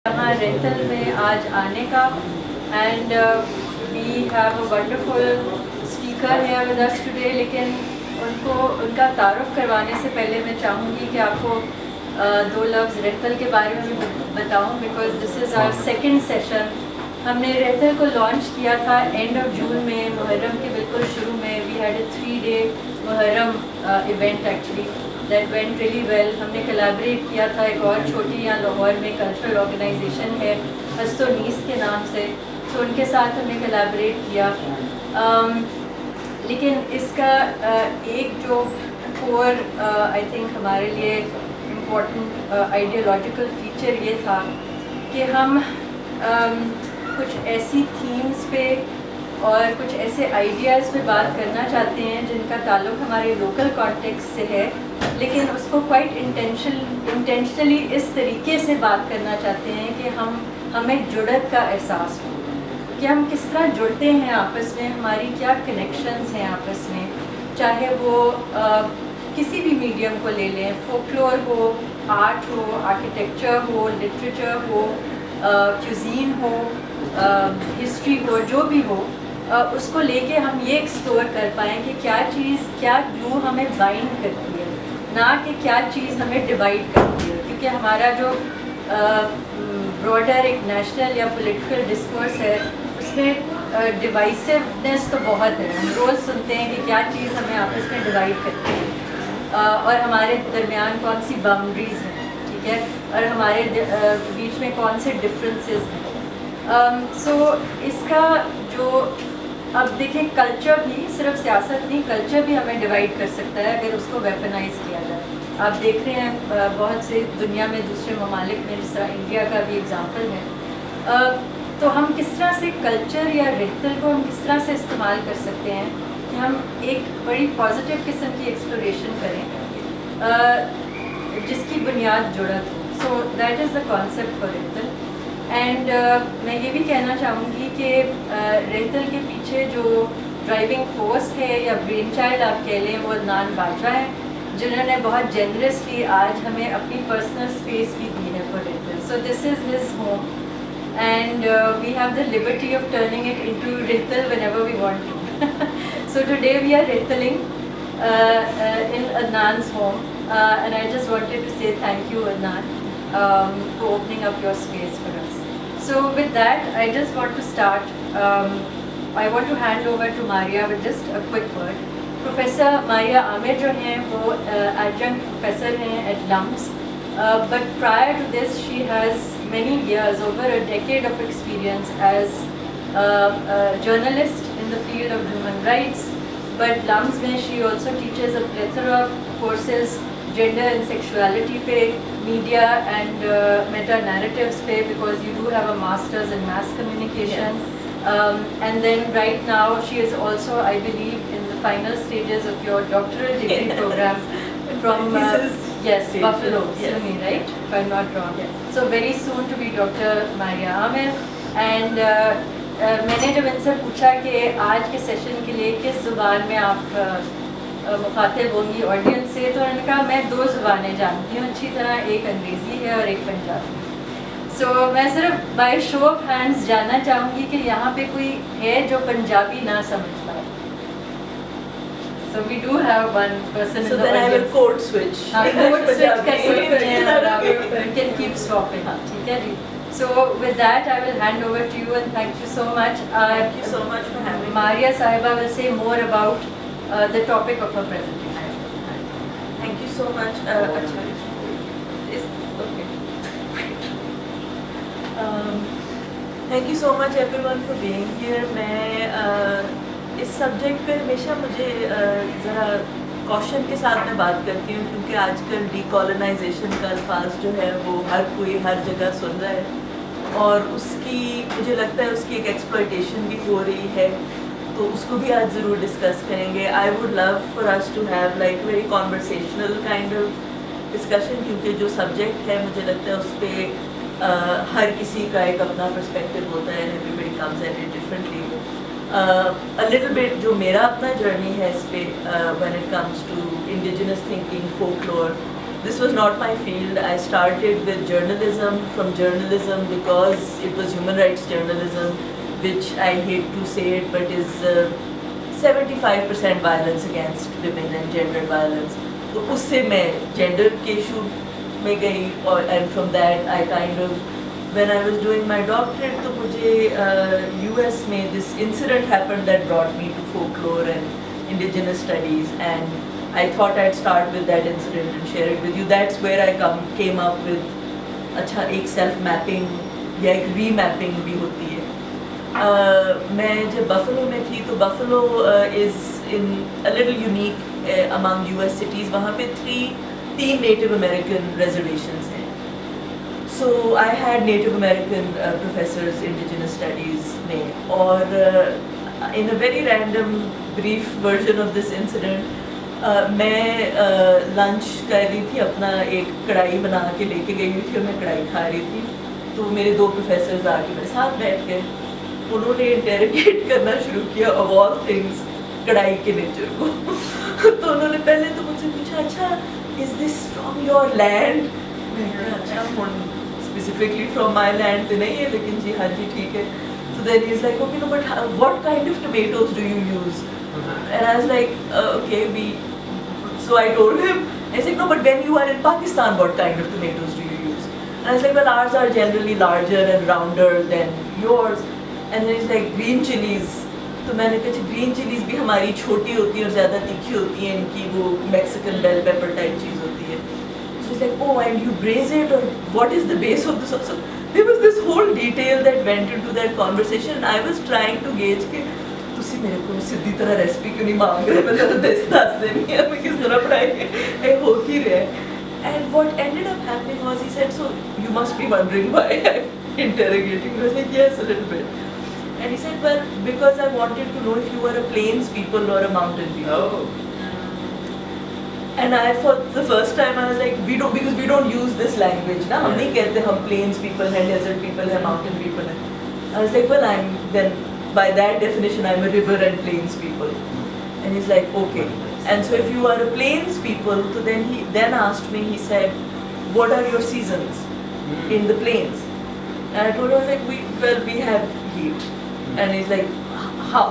यहाँ रेंटल में आज आने का and we have a wonderful speaker है विद अस टुडे। लेकिन उनका तारुफ करवाने से पहले मैं चाहूँगी कि आपको दो लफ्ज़ रेंटल के बारे में भी बताऊँ, because this is our second session. हमने रेंटल को लॉन्च किया था एंड ऑफ जून में, मुहर्रम के बिल्कुल शुरू में। We had a 3-day Muharram event actually that went really well. हमने कोलैबोरेट किया था एक और छोटी यहाँ लाहौर में कल्चरल ऑर्गेनाइजेशन है हस्तोनीस के नाम से, तो उनके साथ हमने कोलैबोरेट किया। लेकिन इसका एक जो कोर आई थिंक हमारे लिए इम्पोर्टेंट आइडियोलॉजिकल फीचर ये था कि हम कुछ ऐसी थीम्स पे और कुछ ऐसे आइडियाज़ पे बात करना चाहते हैं जिनका ताल्लुक़ हमारे लोकल कॉन्टेक्स्ट से है, लेकिन उसको क्वाइट इंटेंशनली इस तरीके से बात करना चाहते हैं कि हमें जुड़त का एहसास हो, कि हम किस तरह जुड़ते हैं आपस में, हमारी क्या कनेक्शंस हैं आपस में। चाहे वो किसी भी मीडियम को ले लें, फोकलोर हो, आर्ट हो, आर्किटेक्चर हो, लिटरेचर हो, क्यूजीन हो, हिस्ट्री हो, जो भी हो, उसको लेके हम ये एक्सप्लोर कर पाएँ कि क्या ग्लू हमें बाइंड करती है, ना कि क्या चीज़ हमें डिवाइड करती है। क्योंकि हमारा जो ब्रॉडर एक नेशनल या पॉलिटिकल डिस्कोर्स है उसमें डिवाइसिवनेस तो बहुत है। हम रोज़ सुनते हैं कि क्या चीज़ हमें आपस में डिवाइड करती है और हमारे दरमियान कौन सी बाउंड्रीज़ हैं, ठीक है, और हमारे बीच में कौन से डिफरेंसेस हैं। सो इसका जो अब देखें, कल्चर भी सिर्फ सियासत नहीं, कल्चर भी हमें डिवाइड कर सकता है अगर उसको वेपनाइज किया जाए। आप देख रहे हैं बहुत से दुनिया में दूसरे ममालिक में, जिस तरह इंडिया का भी एग्जांपल है। तो हम किस तरह से कल्चर या रितल को हम किस तरह से इस्तेमाल कर सकते हैं कि हम एक बड़ी पॉजिटिव किस्म की एक्सप्लोरेशन करें जिसकी बुनियाद जुड़त हो। So that is the concept for rental. And मैं ये भी कहना चाहूँगी कि रेंटल के पीछे जो ड्राइविंग फोर्स है या ब्रेन चाइल्ड आप कह लें, वो अदनान बाजवा है, जिन्होंने बहुत जेनरसली आज हमें अपनी पर्सनल स्पेस भी दी है for rental. So this is his home and we have the liberty of turning it into rental whenever we want to. So today we are rentaling in Adnan's home and I just wanted to say thank you, Adnan, for opening up your space for us. So with that, I just want to start. I want to hand over to Maria with just a quick word. Professor Maria Amir जो हैं वो adjunct professor हैं at LUMS, but prior to this she has many years, over a decade of experience as a journalist in the field of human rights. But LUMS में she also teaches a plethora of courses, gender and sexuality पे, media and meta-narratives पे, because you do have a master's in mass communication. Yes. And then right now she is also, I believe, in the final stages of your doctoral degree program from yes, Buffalo, yes. Sydney, right? If I'm not wrong. Yes. So very soon to be Dr. Maria Amir. And मैंने जब इनसे पूछा कि आज के session के लिए किस ज़ुबान में आप मुखातिब होंगी ऑडियंस से, तो उन्होंने कहा मैं 2 ज़ुबानें जानती हूँ अच्छी तरह, एक अंग्रेज़ी है और एक पंजाबी। सो मैं सिर्फ बाय शो ऑफ हैंड्स जानना चाहूँगी कि यहाँ पे कोई है जो पंजाबी ना समझ पाए। So we do have one person in the audience. So then I will code switch. Code switch कर सकते हैं और आप you can keep swapping, ठीक है जी। So with that, I will hand over to you and thank you so much. Thank you so much for having me. Maria Sahiba will say more about the topic of her presentation. Thank you so much. Okay. Thank you so much everyone for being here. मैं इस subject पे हमेशा मुझे ज़रा caution के साथ में बात करती हूँ, क्योंकि आजकल डीकोलोनाइजेशन का अल्फाज जो है वो हर कोई हर जगह सुन रहा है और उसकी मुझे लगता है उसकी एक एक्सप्लॉयटेशन भी हो रही है, तो उसको भी आज ज़रूर डिस्कस करेंगे। I would love for us to have like very conversational kind of discussion, क्योंकि जो सब्जेक्ट है मुझे लगता है उस पर हर किसी का एक अपना पर्सपेक्टिव होता है, everybody comes at it differently. a little bit जो मेरा अपना जर्नी है इस पे when it comes to indigenous thinking, folklore, this was not my field. I started with journalism, from journalism because it was human rights journalism, which I hate to say it, but is 75% violence against women and gender violence. तो उससे मैं gender के issue में गई, और and from that I kind of, when I was doing my doctorate, तो मुझे US में this incident happened that brought me to folklore and indigenous studies, and I thought I'd start with that incident and share it with you. That's where I came up with, अच्छा एक self mapping या एक remapping भी होती है। मैं जब buffalo में थी तो buffalo is in a little unique among US cities. वहाँ पे तीन Native American reservations हैं. So I had Native American professors indigenous studies में, और in a very random brief version of this incident, मैं लंच कर रही थी, अपना एक कढ़ाई बना के लेके गई हुई थी और मैं कढ़ाई खा रही थी, तो मेरे 2 प्रोफेसर्स आके मेरे साथ बैठ गए, उन्होंने इंटेरोगेट करना शुरू किया ऑफ ऑल थिंग्स कढ़ाई के नेचर को। तो उन्होंने पहले तो मुझसे पूछा, अच्छा is this from your land? मैं कहा अच्छा स्पेसिफिकली फ्रॉम माई लैंड तो नहीं है, लेकिन जी हाँ जी ठीक है। So then he's like, okay, no, but what kind of tomatoes do you use? And I was like, okay, so I told him, and he's like, no, but when you are in Pakistan, what kind of tomatoes do you use? And I was like, well, ours are generally larger and rounder than yours. And then he's like, green chilies. तो मैंने कहा green chillies भी हमारी छोटी होती है और ज़्यादा तीखी होती है, इनकी वो मैक्सिकन बेल पेपर टाइप चीज़ होती है। So he's like, oh, and you braise it, or what is the base of the sauce? So there was this whole detail that went into that conversation, and I was trying to gauge कि तुसी मेरे को सीधी तरह recipe क्यों नहीं मांग रहे, मैं तो दस देनी है, मैं किस तरह पढ़ाएंगे, हो ही रहा है। And what ended up happening was he said, so you must be wondering why I'm interrogating. I was like, yes, a little bit. And he said, well, because I wanted to know if you were a plains people or a mountain people. Oh. And I, for the first time, I was like, because we don't use this language, ना हम नहीं कहते हम plains people हैं, desert people हैं, mountain people हैं. I was like, well, by that definition, I'm a river and plains people. And he's like, okay. And so if you are a plains people, so then he asked me, he said, what are your seasons in the plains? And I told him, I was like, we have heat. And he's like,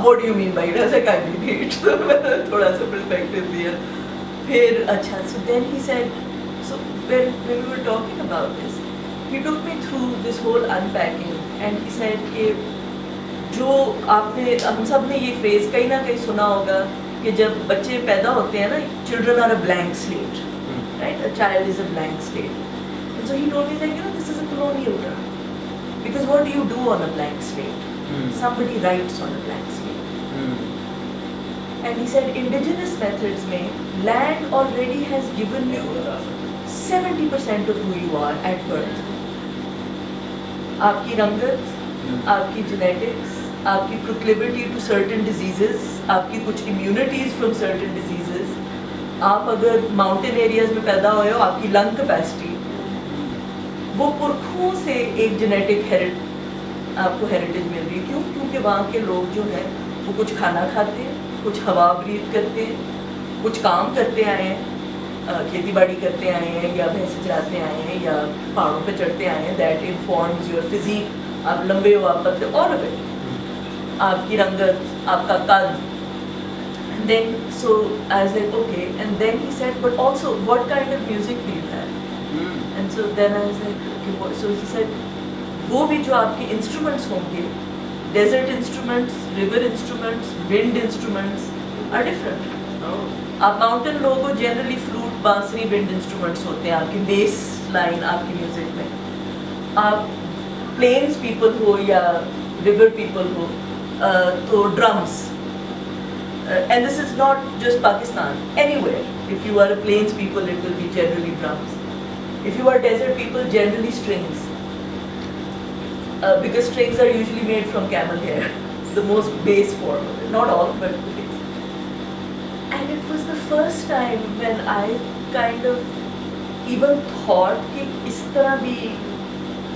what do you mean by it? I was like, I mean heat. So मैंने थोड़ा सा perspective दिया. फिर अच्छा, so then he said, so when we were talking about this, he took me through this whole unpacking, and he said कि जो आपने हम सब ने ये phrase कहीं ना कहीं सुना होगा कि जब बच्चे पैदा होते हैं ना, children are a blank slate, right? A child is a blank slate. And so he told me like, this is a colonial term, because what do you do on a blank slate? Somebody writes on a blank slate. And he said indigenous methods में land already has given you 70% of who you are at birth. आपकी रंगत, आपकी genetics, आपकी proclivity to certain diseases, आपकी कुछ immunities from certain diseases, आप अगर mountain areas में पैदा हुए हो, आपकी lung capacity, वो पुरखों से एक genetic आपको हेरिटेज मिल रही है। क्यों? क्योंकि वहाँ के लोग जो हैं वो कुछ खाना खाते हैं, कुछ हवा ब्रीथ करते हैं, कुछ काम करते आए हैं, खेती बाड़ी करते आए हैं, या भैंसे चराते आए हैं, या पहाड़ों पे चढ़ते आए हैं। दैट इन्फॉर्म्स योर फिजिक, आप लंबे हो, आप पतले, ऑल ऑफ इट, आपकी रंगत, आपका कद। Then so I was like okay, and then he said but also what kind of music do you have? And so then I was like okay, so he said वो भी जो आपके instruments होंगे, desert instruments, river instruments, wind instruments are different. आप mountain लोगों को generally flute, बांसुरी, wind instruments होते हैं आपकी बेस लाइन आपकी म्यूजिक में। आप प्लेन्स पीपल हो या रिवर पीपल हो तो drums, and this is not just Pakistan, anywhere if you are a plains people it will be generally drums, if you are desert people generally strings. Because strings are usually made from camel hair, the most base form of it. Not all, but the base. And it was the first time when I kind of even thought कि इस तरह भी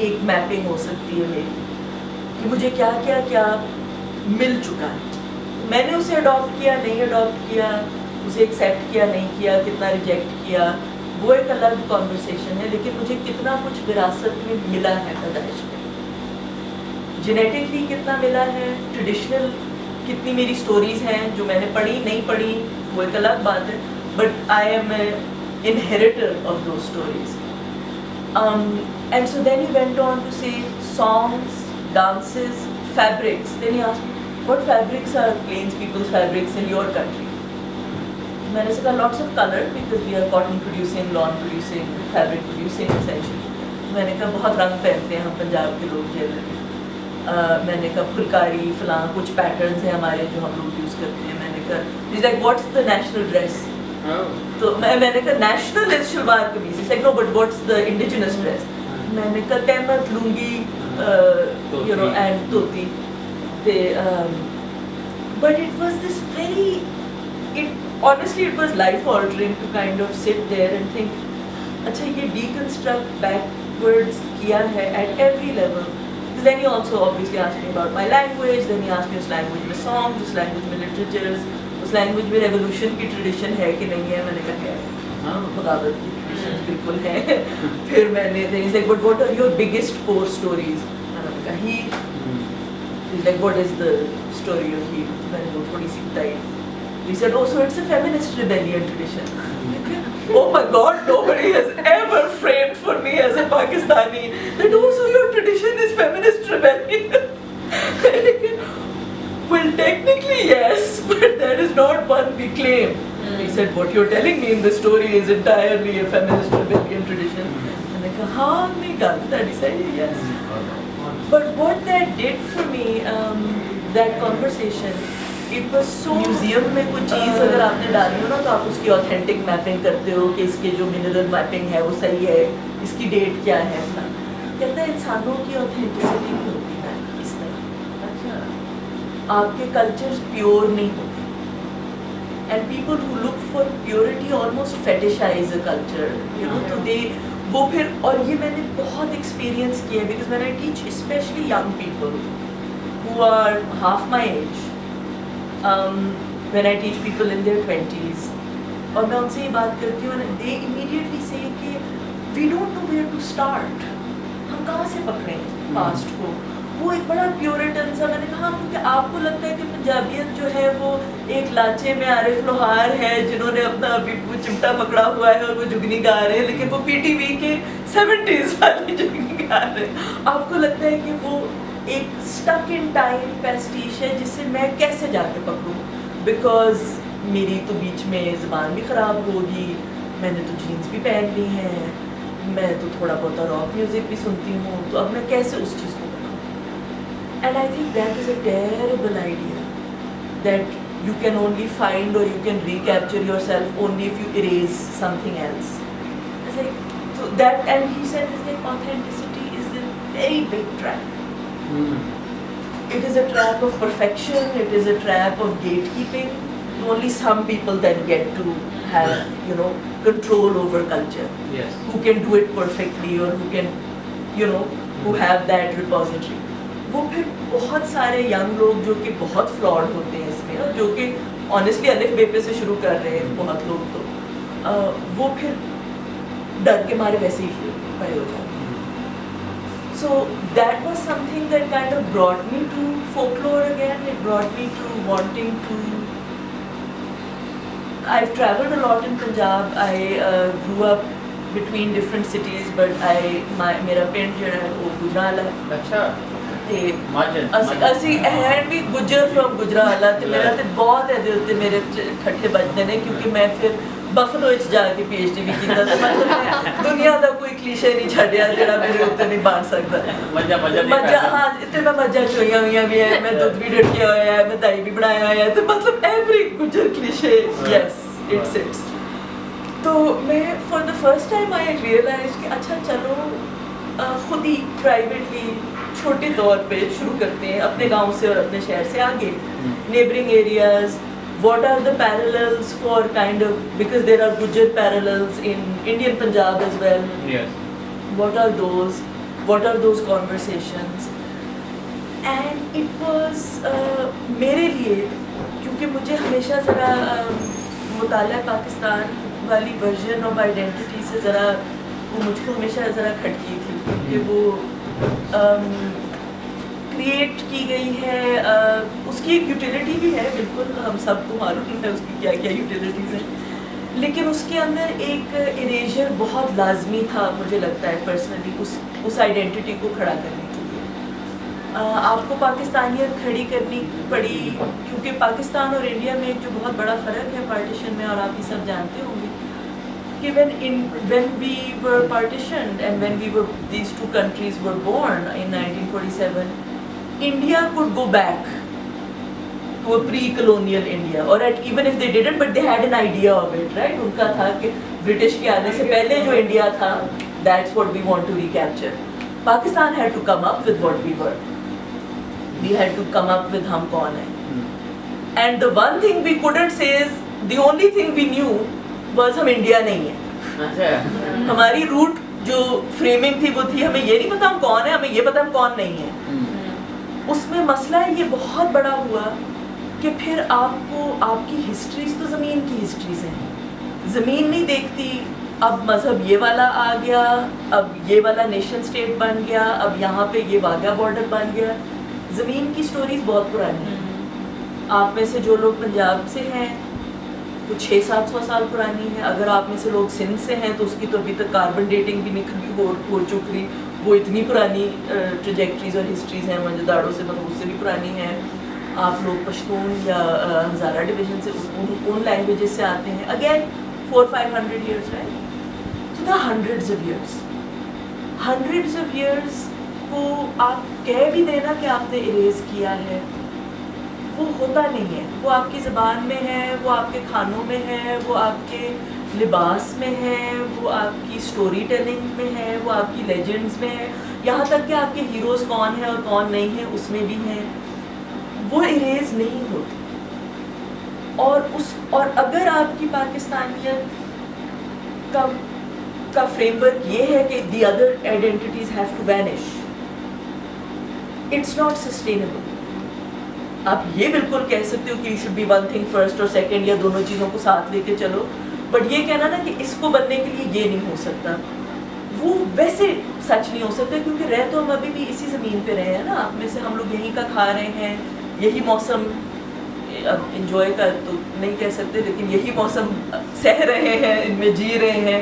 एक mapping हो सकती है मेरी, कि मुझे क्या क्या क्या मिल चुका है। मैंने उसे अडॉप्ट किया, नहीं अडॉप्ट किया, उसे एक्सेप्ट किया, नहीं किया, कितना रिजेक्ट किया, वो एक अलग कॉन्वर्सेशन है, लेकिन मुझे कितना कुछ विरासत में मिला है पैदाइश में, जेनेटिकली कितना मिला है, ट्रेडिशनल कितनी मेरी स्टोरीज हैं जो मैंने पढ़ी नहीं पढ़ी वो एक अलग बात है, but I am a inheritor of two stories. And so then he went on to say songs, dances, fabrics. Then he asked me, what fabrics are plains people's fabrics in your country? मैंने कहा lots of color because we are cotton producing, lawn producing, fabric producing essentially. मैंने कहा बहुत रंग पहनते हैं हम पंजाब के लोग जनरली. मैंने कहा फुलकारी फलां कुछ पैटर्न्स हैं हमारे जो हम लोग यूज़ करते हैं. मैंने कहा he's like what's the national dress? तो मैंने कहा national is शलवार कमीज. He's like no but what's the indigenous dress? मैंने कहा तहमत lungi you know and dhoti. But it was this very honestly it was life altering to kind of sit there and think अच्छा ये deconstruct backwards किया है at every level. Then he also obviously asked me about my language. Then he asked me उस language में songs, उस language में literatures, उस language में revolution की tradition है कि नहीं है. मैंने कहा है बगावत की traditions बिल्कुल है. फिर मैंने then he's like but what are your biggest core stories? मैंने कहा Heat. He's like what is the story of Heat? मैंने वो थोड़ी सी बताई. He said oh so it's a feminist rebellion tradition. Oh my God, nobody has ever framed for me as a Pakistani that oh so your tradition is feminist rebellion. Well, technically yes, but that is not one we claim. He said what you're telling me in the story is entirely a feminist rebellion tradition. And I said, हाँ नहीं गलत है. He said yes. But what that did for me, that conversation. It was so museum में कोई चीज़ अगर आपने डाली हो ना तो आप उसकी ऑथेंटिक मैपिंग करते हो कि इसके जो मिनरल मैपिंग है वो सही है, इसकी डेट क्या है. अपना कहता है इंसानों की ऑथेंटिसिटी नहीं होती है इस तरह. अच्छा आपके कल्चर्स प्योर नहीं होते and people who look for purity almost fetishize a culture you know. तो दे वो फिर और ये मैंने बहुत एक्सपीरियंस किया because when I teach specially young people who are half my age. When I teach people in their 20s और मैं उनसे ये बात करती हूँ and they immediately say कि we don't know where to start. हम कहाँ से पकड़ें past को. वो एक बड़ा प्योरिटन सा. मैंने कहा क्योंकि आपको लगता है कि पंजाबियत जो है वो एक लाचे में आरिफ लोहार है जिन्होंने अपना अभी वो चिमटा पकड़ा हुआ है और वो जुगनी गा रहे हैं लेकिन वो PTV के 70s वाली जुगनी गा रहे हैं. आपको लगता है कि वो एक स्टक इन टाइम पैस्टिश है जिससे मैं कैसे जाके पकड़ूं बिकॉज मेरी तो बीच में ज़बान भी ख़राब होगी. मैंने तो जीन्स भी पहन ली हैं, मैं तो थोड़ा बहुत रॉक म्यूज़िक भी सुनती हूँ, तो अब मैं कैसे उस चीज़ को पकड़ूं. And I think that is a terrible idea that you can only find or you can recapture yourself only if you erase something else. It's like so that and he said it's like authenticity is a very big trap. It is a trap of perfection, it is a trap of gatekeeping. Only some people then get to have, you know, control over culture. Yes. Who can do it perfectly or who can, you know, who have that repository. वो फिर बहुत सारे young लोग जो कि बहुत flawed होते हैं इसमें और जो कि ऑनेस्टली अलिफ बे पे से शुरू कर रहे हैं बहुत लोग तो वो फिर डर के मारे वैसे ही खड़े हो जाते हैं. So that was something that kind of brought me to folklore again. It brought me to wanting to. I've traveled a lot in Punjab. I grew up between different cities, but मेरा पिंड जो है वो गुजरावाला. अच्छा. ते ਅਸੀਂ and we Gujjar from Gujranwala ਤੇ ਮੇਰਾ ਤੇ ਬਹੁਤ ਇਹਦੇ ਉੱਤੇ ਮੇਰੇ ਠੱਠੇ ਵੱਜਦੇ ਨੇ ਕਿਉਂਕਿ ਮੈਂ ਫਿਰ ਬਫਲੋ ਵਿੱਚ ਜਾ ਕੇ PhD ਵੀ ਕੀਤਾ ਤੇ ਮਤਲਬ ਮੈਂ ਦੁਨੀਆ ਦਾ ਕੋਈ ਕਲੀਸ਼ੇ ਨਹੀਂ ਛੱਡਿਆ ਜਿਹੜਾ ਮੇਰੇ ਉੱਤੇ ਨਹੀਂ ਬਣ ਸਕਦਾ. ਮੱਝਾਂ ਹਾਂ ਇੱਥੇ ਮੈਂ ਮੱਝਾਂ ਚੋਈਆਂ ਹੋਈਆਂ ਵੀ ਹੈ, ਮੈਂ ਦੁੱਧ ਵੀ ਡੱਕਿਆ ਹੋਇਆ ਹੈ, ਮੈਂ ਦਹੀਂ ਵੀ ਬਣਾਇਆ ਹੋਇਆ ਹੈ ਤੇ ਮਤਲਬ every Gujjar cliché yes it sits. तो मैं for the first time I realise कि अच्छा चलो खुद ही प्राइवेटली छोटे तौर पे शुरू करते हैं अपने गांव से और अपने शहर से आगे neighbouring areas. What are the parallels for kind of because there are Gujjar parallels in Indian Punjab as well. Yes. What are those? What are those conversations? And it was मेरे लिए क्योंकि मुझे हमेशा ज़रा मुताला पाकिस्तान वाली वर्जन ऑफ आइडेंटिटी से ज़रा वो मुझको हमेशा ज़रा खटकी थी, क्योंकि वो क्रिएट की गई है। उसकी एक यूटिलिटी भी है, बिल्कुल हम सबको मालूम है उसकी क्या क्या यूटिलिटीज़ हैं, लेकिन उसके अंदर एक इरेजर बहुत लाजमी था मुझे लगता है पर्सनली उस आइडेंटिटी को खड़ा करने के लिए। आपको पाकिस्तानियत खड़ी करनी पड़ी, क्योंकि पाकिस्तान और इंडिया में एक जो बहुत बड़ा फ़र्क है पार्टीशन में, और आप ये सब जानते होंगे कि when we were partitioned and when these two countries were born in 1947, India could go back to a pre-colonial India, or even if they didn't, but they had an idea of it, right? उनका था कि British के आने से पहले जो India था, that's what we want to recapture. Pakistan had to come up with what we were. We had to come up with हम कौन हैं. And the one thing we couldn't say is, the only thing we knew was हम India नहीं है. हमारी root जो framing थी वो थी, हमें ये नहीं पता हम कौन है, हमें ये पता हम कौन नहीं है. उसमें मसला ये बहुत बड़ा हुआ कि फिर आपको आपकी हिस्ट्रीज तो ज़मीन की हिस्ट्रीज हैं, ज़मीन नहीं देखती. अब मज़हब ये वाला आ गया, अब ये वाला नेशन स्टेट बन गया, अब यहाँ पे ये वाघा बॉर्डर बन गया. ज़मीन की स्टोरीज बहुत पुरानी हैं. आप में से जो लोग पंजाब से हैं वो 600-700 साल पुरानी है. अगर आप में से लोग सिंध से हैं तो उसकी तो अभी तक कार्बन डेटिंग भी निकली हो चुकी, वो इतनी पुरानी ट्रेजेक्ट्रीज और हिस्ट्रीज हैं मजदारों से, मतलब उससे भी पुरानी है. आप लोग पश्तून या हज़ारा डिवीज़न से उन लैंग्वेजेस से आते हैं, again 400-500 years, right? So there are hundreds of years को आप कह भी देना कि आपने इरेज किया है, वो होता नहीं है. वो आपकी ज़बान में है, वो आपके खानों में है, वो आपके लिबास में है, वो आपकी स्टोरी टेलिंग में है, वो आपकी लेजेंड्स में है, यहाँ तक कि आपके हीरोज़ कौन है और कौन नहीं है उसमें भी हैं. वो इरेज नहीं होती. और अगर आपकी पाकिस्तानियत का फ्रेमवर्क ये है कि the other identities have to vanish, it's not sustainable. आप ये बिल्कुल कह सकते हो कि you should be one thing first और सेकंड, या दोनों चीज़ों को साथ लेके चलो, बट ये कहना ना कि इसको बनने के लिए ये नहीं हो सकता, वो वैसे सच नहीं हो सकता. क्योंकि रह तो हम अभी भी इसी ज़मीन पे रहे हैं ना. आप में से हम लोग यहीं का खा रहे हैं, यही मौसम, अब इंजॉय का तो नहीं कह सकते, लेकिन यही मौसम सह रहे हैं, इनमें जी रहे हैं.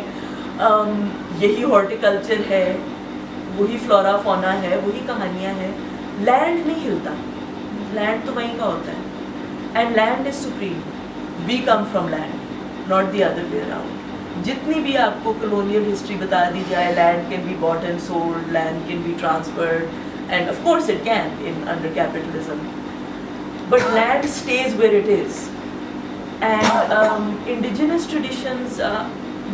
यही हॉर्टिकल्चर है, वही फ्लोरा फौना है, वही कहानियाँ हैं. लैंड नहीं हिलता, लैंड तो वहीं का होता है. And land is supreme. We come from land, not the other way around. जितनी भी आपको कॉलोनियल हिस्ट्री बता दी जाए, land can be bought and sold, land can be transferred, and of course it can in under capitalism, but land stays where it is. And indigenous traditions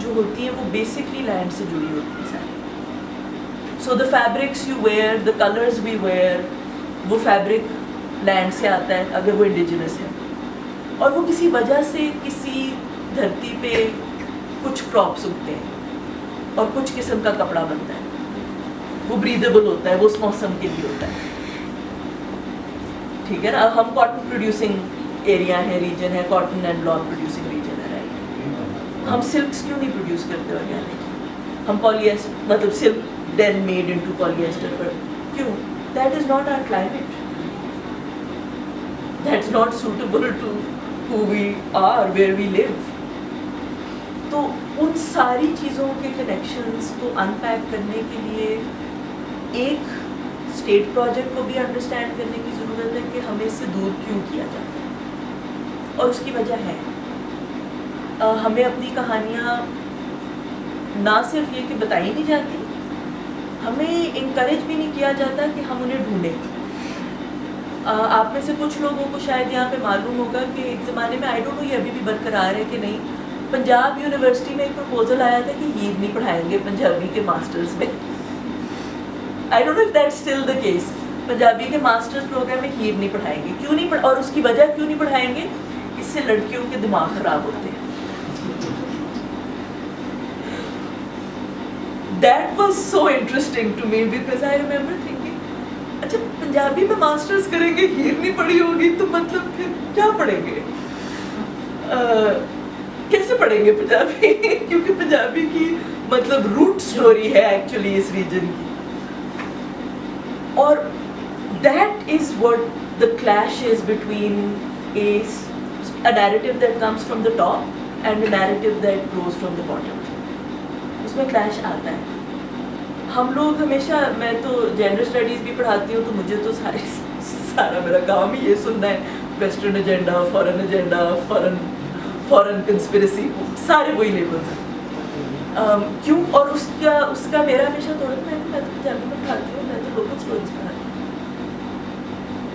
जो होती हैं वो बेसिकली लैंड से जुड़ी होती हैं सारी. So the fabrics you wear, the colours we wear, वो फैब्रिक लैंड से आता है अगर वो इंडिजिनस है. और वो किसी वजह से किसी धरती पे कुछ क्रॉप्स उगते हैं और कुछ किस्म का कपड़ा बनता है, वो ब्रीदेबल होता है, वो उस मौसम के लिए होता है. ठीक है ना. हम कॉटन प्रोड्यूसिंग एरिया है, रीजन है, cotton and lawn producing region है, राइट. हम सिल्क्स क्यों नहीं प्रोड्यूस करते ऑर्गेनिक? हम पॉलिएस्टर, मतलब silk then made into polyester, पर क्यों? That is not our climate, that's not suitable to who we are, where we live. तो उन सारी चीज़ों के कनेक्शंस को अनपैक करने के लिए एक स्टेट प्रोजेक्ट को भी अंडरस्टैंड करने की ज़रूरत है कि हमें इससे दूर क्यों किया जाता है. और उसकी वजह है हमें अपनी कहानियाँ ना सिर्फ ये कि बताई नहीं जाती, हमें इनकरेज भी नहीं किया जाता कि हम उन्हें ढूंढें. आप में से कुछ लोगों को शायद यहाँ पे मालूम होगा कि एक ज़माने में, आई डोंट नो ये अभी भी बरकरार है कि नहीं, पंजाब यूनिवर्सिटी में एक प्रपोजल आया था कि हीर नहीं पढ़ाएंगे पंजाबी के मास्टर्स में. I don't know if that's still the case. Punjabi के मास्टर्स प्रोग्राम में हीर नहीं पढ़ाएंगे. क्यों नहीं और उसकी वजह क्यों नहीं पढ़ाएंगे? इससे लड़कियों के दिमाग ख़राब होते हैं. That was so interesting to me because I remember thinking, अच्छा पंजाबी में मास्टर्स करेंगे, हीर नहीं पढ़ी होगी तो मतलब फिर क्या पढ़ेंगे? कैसे पढ़ेंगे पंजाबी क्योंकि पंजाबी की मतलब रूट स्टोरी है एक्चुअली इस रीजन की, और that is what the clash is between a narrative that comes from the top and a narrative that grows from the bottom. उसमें clash आता है. हम लोग हमेशा, मैं तो जेंडर स्टडीज़ भी पढ़ाती हूँ, तो मुझे तो सारा मेरा काम ही ये सुनना है, वेस्टर्न एजेंडा, फॉरेन कंस्पिरेसी, सारे वही लेबल्स हैं. क्यों? और उसका मेरा हमेशा थोड़ा, मैं तो पंजाबी में पढ़ाती हूँ, मैं तो लोकल स्टोरीज पढ़ाती हूँ,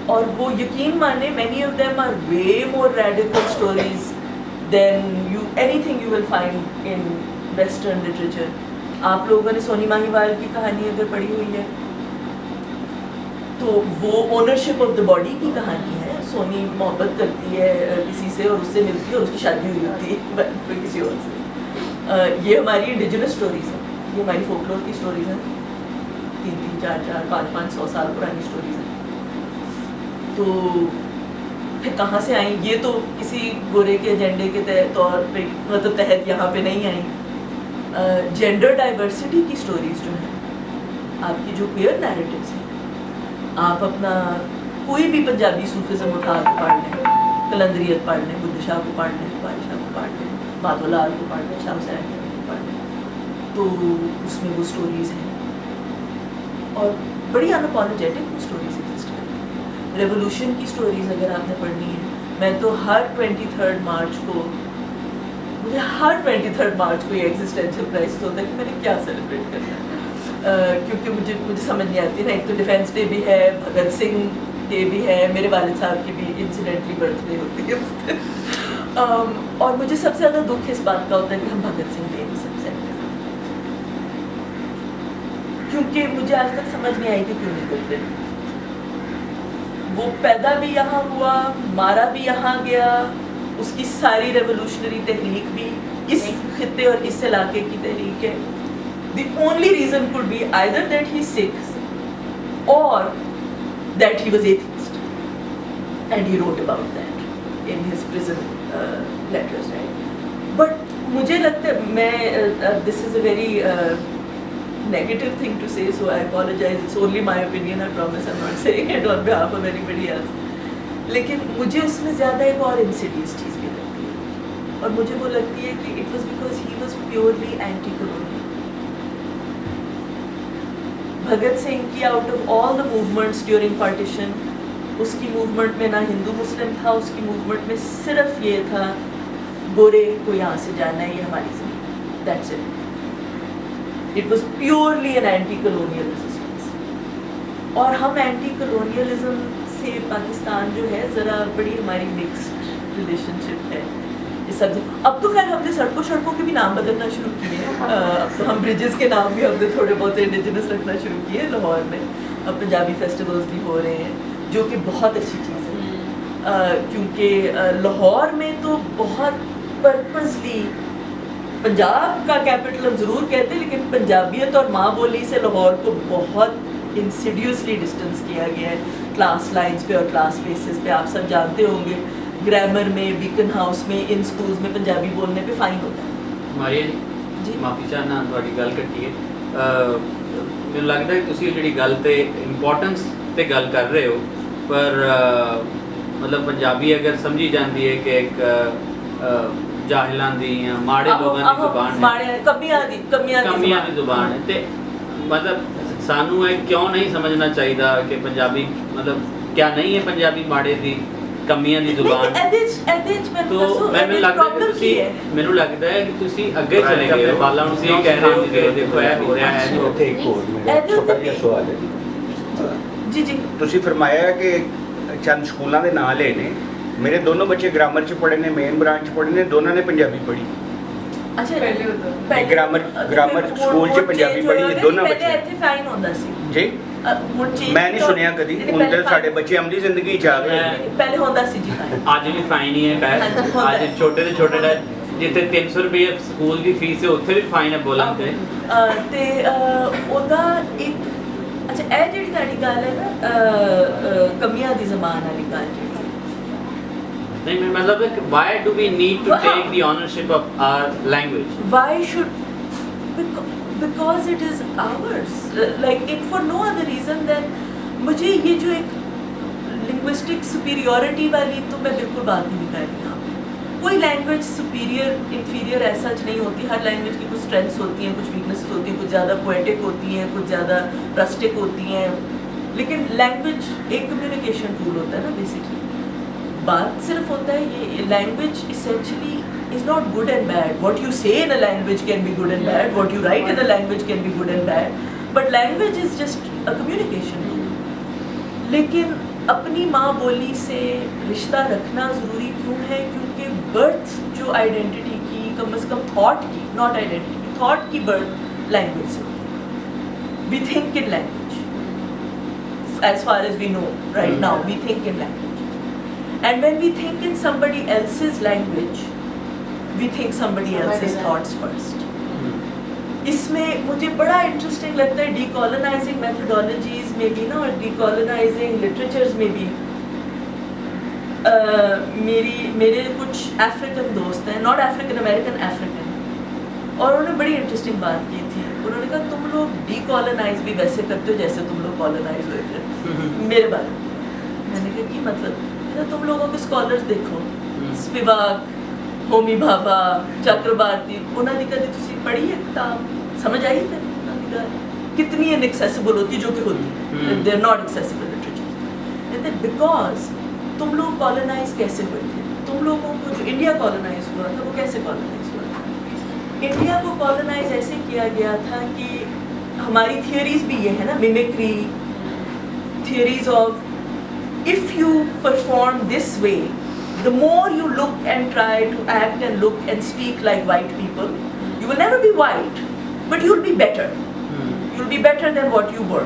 और वो यकीन माने many of them are way more radical stories than anything you will find in western literature. आप लोगों ने सोनी माहीवाल की कहानी अगर पढ़ी हुई है तो वो ओनरशिप ऑफ द बॉडी की कहानी है. सोनी मोहब्बत करती है किसी से और उससे मिलती है और उसकी शादी हुई होती है किसी और से. ये हमारी इंडिजिनस स्टोरीज हैं, ये हमारी फोकलोर की स्टोरीज हैं, 3-3, 4-4, 5-5, 100 साल पुरानी स्टोरीज हैं. तो फिर कहाँ से आई? ये तो किसी गोरे के एजेंडे के तौर पे मतलब तहत यहाँ पे नहीं आई. जेंडर डाइवर्सिटी की स्टोरीज जो हैं, आपकी जो क्वियर नैरेटिव्स हैं, आप अपना कोई भी पंजाबी सूफिज़म उठा के पढ़ लें, कलंदरियत पढ़ लें, बुद्ध शाह को पढ़ लें, बादशाह को पढ़ लें, माधोलाल को पढ़ लें, शाह हुसैन को पढ़ लें, तो उसमें वो स्टोरीज़ हैं और बड़ी अनअपॉलोजेटिक वो स्टोरीज एग्जिस्ट करती. रेवोल्यूशन की स्टोरीज अगर आपने पढ़नी है, मैं तो हर 23 मार्च को, मुझे हर 23 मार्च को ये एग्जिस्टेंशियल क्राइसिस होता है कि मैंने क्या सेलिब्रेट करना है. क्योंकि मुझे समझ नहीं आती ना. एक तो डिफेंस डे भी है, भगत सिंह डे भी है, मेरे वालिद साहब की भी इंसिडेंटली बर्थडे होती है उस दिन. और मुझे सबसे ज़्यादा दुख इस बात का होता है कि हम भगत सिंह डे नहीं सेलिब्रेट, क्योंकि मुझे आज तक समझ नहीं आई कि क्यों नहीं करते. वो पैदा भी यहाँ हुआ, मारा भी यहाँ गया, उसकी सारी रेवोल्यूशनरी तहरीक भी इस खित्ते और इस इलाके की तहरीक है. The only reason could be either that he's sick or that he was atheist, and he wrote about that in his prison letters, right? But मुझे लगता है, मैं this is a very negative thing to say, so I apologize. It's only my opinion. I promise I'm not saying it on behalf of anybody else. लेकिन मुझे उसमें ज़्यादा एक और इंसिडियस चीज़ भी लगती है, और मुझे वो लगती है कि it was because he was purely anti-colonial. Bhagat Singh की out of all the movements during partition, उसकी मूवमेंट में ना हिंदू मुस्लिम था, उसकी मूवमेंट में सिर्फ ये था गोरे को यहाँ से जाना है, ये हमारी ज़मीन, that's it. It was purely an anti colonial resistance. और हम एंटी कलोनियलिज्म से पाकिस्तान जो है ज़रा बड़ी हमारी मिक्स्ड रिलेशनशिप है इस सब्जेक्ट. अब तो खैर हमने सड़कों के भी नाम बदलना शुरू किए हैं. अब तो हम ब्रिजेस के नाम भी हमने थोड़े बहुत इंडिजिनस रखना शुरू किए लाहौर में. अब पंजाबी फेस्टिवल्स भी हो रहे हैं, जो कि बहुत अच्छी चीज़ है. क्योंकि लाहौर में तो बहुत पर्पसली पंजाब का कैपिटल हम ज़रूर कहते हैं, लेकिन पंजाबियत और माँ बोली से लाहौर को बहुत इंसिडियसली डिस्टेंस किया गया है, क्लास लाइन्स पे और क्लास बेसिस पे. आप सब जानते होंगे, ग्रामर में, बीकन हाउस में, इन स्कूल्स में पंजाबी बोलने पे फाइन होता है. मारिया जी, माफ़ी चाहना ਤੁਹਾਡੀ ਗੱਲ ਕੱਟੀਏ. ਮੈਨੂੰ ਲੱਗਦਾ ਹੈ ਤੁਸੀਂ ਜਿਹੜੀ ਗੱਲ ਤੇ ਇੰਪੋਰਟੈਂਸ ਤੇ ਗੱਲ ਕਰ ਰਹੇ ਹੋ, ਪਰ ਮਤਲਬ ਪੰਜਾਬੀ ਅਗਰ ਸਮਝੀ ਜਾਂਦੀ ਹੈ ਕਿ ਇੱਕ ਜਾਹਿਲਾਂ ਦੀ ਜਾਂ ਮਾੜੇ ਲੋਕਾਂ ਦੀ ਜ਼ੁਬਾਨ ਹੈ, ਮਾੜੇ ਕਮੀਆਂ ਦੀ ਜ਼ੁਬਾਨ ਹੈ, ਤੇ ਮਤਲਬ ਸਾਨੂੰ ਇਹ ਕਿਉਂ ਨਹੀਂ ਸਮਝਣਾ ਚਾਹੀਦਾ ਕਿ ਪੰਜਾਬੀ ਮਤਲਬ ਕਿਆ ਨਹੀਂ ਹੈ ਪੰਜਾਬੀ ਮਾੜੇ ਦੀ ਕਮੀਆਂ ਦੀ ਜ਼ੁਬਾਨ. ਮੈਨੂੰ ਲੱਗਦਾ ਹੈ ਕਿ ਤੁਸੀਂ ਅੱਗੇ ਚਲੇ ਗਏ ਹੋ, ਬਾਲਾਂ ਨੂੰ ਤੁਸੀਂ ਇਹ ਕਹਿ ਰਹੇ ਹੋ ਕਿ ਦੇਖੋ ਇਹ ਹੋ ਰਿਹਾ ਹੈ. ਉੱਥੇ ਇੱਕ ਹੋਰ ਮੇਰਾ ਛੋਟਾ ਜਿਹਾ ਸਵਾਲ ਹੈ ਜੀ. ਤੁਸੀਂ ਫਰਮਾਇਆ ਕਿ ਚੰਦ ਸਕੂਲਾਂ ਦੇ ਨਾਂ ਲਏ ਨੇ. ਮੇਰੇ ਦੋਨੋਂ ਬੱਚੇ ਗ੍ਰਾਮਰ 'ਚ ਪੜ੍ਹੇ ਨੇ, ਮੇਨ ਬ੍ਰਾਂਚ 'ਚ ਪੜ੍ਹੇ ਨੇ, ਦੋਨਾਂ ਨੇ ਪੰਜਾਬੀ ਪੜ੍ਹੀ. ਅੱਛਾ, ਪਹਿਲੇ ਗ੍ਰਾਮਰ ਸਕੂਲ 'ਚ ਪੰਜਾਬੀ ਪੜ੍ਹੀ ਦੋਨਾਂ ਬੱਚੇ. ਪਹਿਲੇ ਇੱਥੇ ਫਾਈਨ ਹੁੰਦਾ ਸੀ ਜੀ, ਮੈਂ ਨਹੀਂ ਸੁਣਿਆ ਕਦੀ. ਹੁਣ ਤੇ ਸਾਡੇ ਬੱਚੇ ਅਮਲੀ ਜ਼ਿੰਦਗੀ 'ਚ ਆ ਗਏ. ਪਹਿਲੇ ਹੁੰਦਾ ਸੀ ਜੀ ਫਾਈਨ. ਅੱਜ ਵੀ ਫਾਈਨ ਹੀ ਹੈ. ਅੱਜ ਛੋਟੇ ਤੋਂ ਛੋਟੇ ਜਿੱਥੇ 300 ਰੁਪਏ ਸਕੂਲ ਦੀ ਫੀਸ ਹੈ ਉੱਥੇ ਵੀ ਫਾਈਨ ਹੈ ਬੋਲਣ ਤੇ. ਤੇ ਉਹਦਾ ਇੱਕ ਅੱਛਾ, ਇਹ ਜਿਹੜੀ ਤੁਹਾਡੀ ਗੱਲ ਹੈ ਨਾ ਕਮੀਆਂ ਦੀ ਜ਼ਬਾਨ ਵਾਲੀ ਗੱਲ, ਜਿਹੜੀ नहीं, मैं मतलब है why do we need to हाँ. take the ownership of our language? Why should? Because it is ours. Like if for no other reason than मुझे ये जो एक linguistic superiority वाली तो मैं बिल्कुल बात ही नहीं कर रही यहाँ पे। कोई लैंग्वेज सुपीरियर इंफीरियर ऐसा नहीं होती, हर लैंग्वेज की कुछ स्ट्रेंथ्स होती हैं, कुछ वीकनेसेस होती हैं, कुछ ज़्यादा पोएटिक होती हैं, कुछ ज़्यादा रस्टिक होती हैं, लेकिन लैंग्वेज एक कम्युनिकेशन टूल होता है ना बेसिकली। बात सिर्फ होता है ये language essentially is not good and bad. What you say in a language can be good and bad. What you write in a language can be good and bad. But language is just a communication tool. लेकिन अपनी माँ बोली से रिश्ता रखना ज़रूरी क्यों है? क्योंकि बर्थ जो आइडेंटिटी की, कम से कम थॉट की, नॉट आइडेंटिटी, थॉट की बर्थ लैंग्वेज से होती है। We think in language. As far as we know right now, we think in language. And when we think in somebody else's language, we think somebody else's thoughts first. इसमें मुझे बड़ा interesting लगता है डीकोलोनाइजिंग methodologies में भी ना, और डीकोलोनाइजिंग literatures में भी। मेरे कुछ अफ्रीकन दोस्त हैं, नॉट अफ्रीकन अमेरिकन, अफ्रीकन, और उन्होंने बड़ी इंटरेस्टिंग बात की थी। उन्होंने कहा तुम लोग डीकोलोनाइज भी वैसे करते हो जैसे तुम लोग कॉलोनाइज हुए थे मेरे बारे में। मैंने कहा कि मतलब तुम लोगों के स्कॉलर्स देखो, स्पिवाक, होमी भाभा, चक्रवर्ती, उन्होंने कभी तुसी पढ़ी है किताब, समझ आई थे कितनी इनएक्सेसिबल होती जो कि होती, they are not accessible literature. Because तुम लोग कॉलोनाइज कैसे हुए थे? तुम लोगों को जो इंडिया कॉलोनाइज हुआ था वो कैसे कॉलोनाइज हुआ था? इंडिया को कॉलोनाइज ऐसे किया गया था कि हमारी थियोरीज भी ये है ना, mimicry theories of if you perform this way, the more you look and try to act and look and speak like white people, you will never be white, but you'll be better. You'll be better than what you were.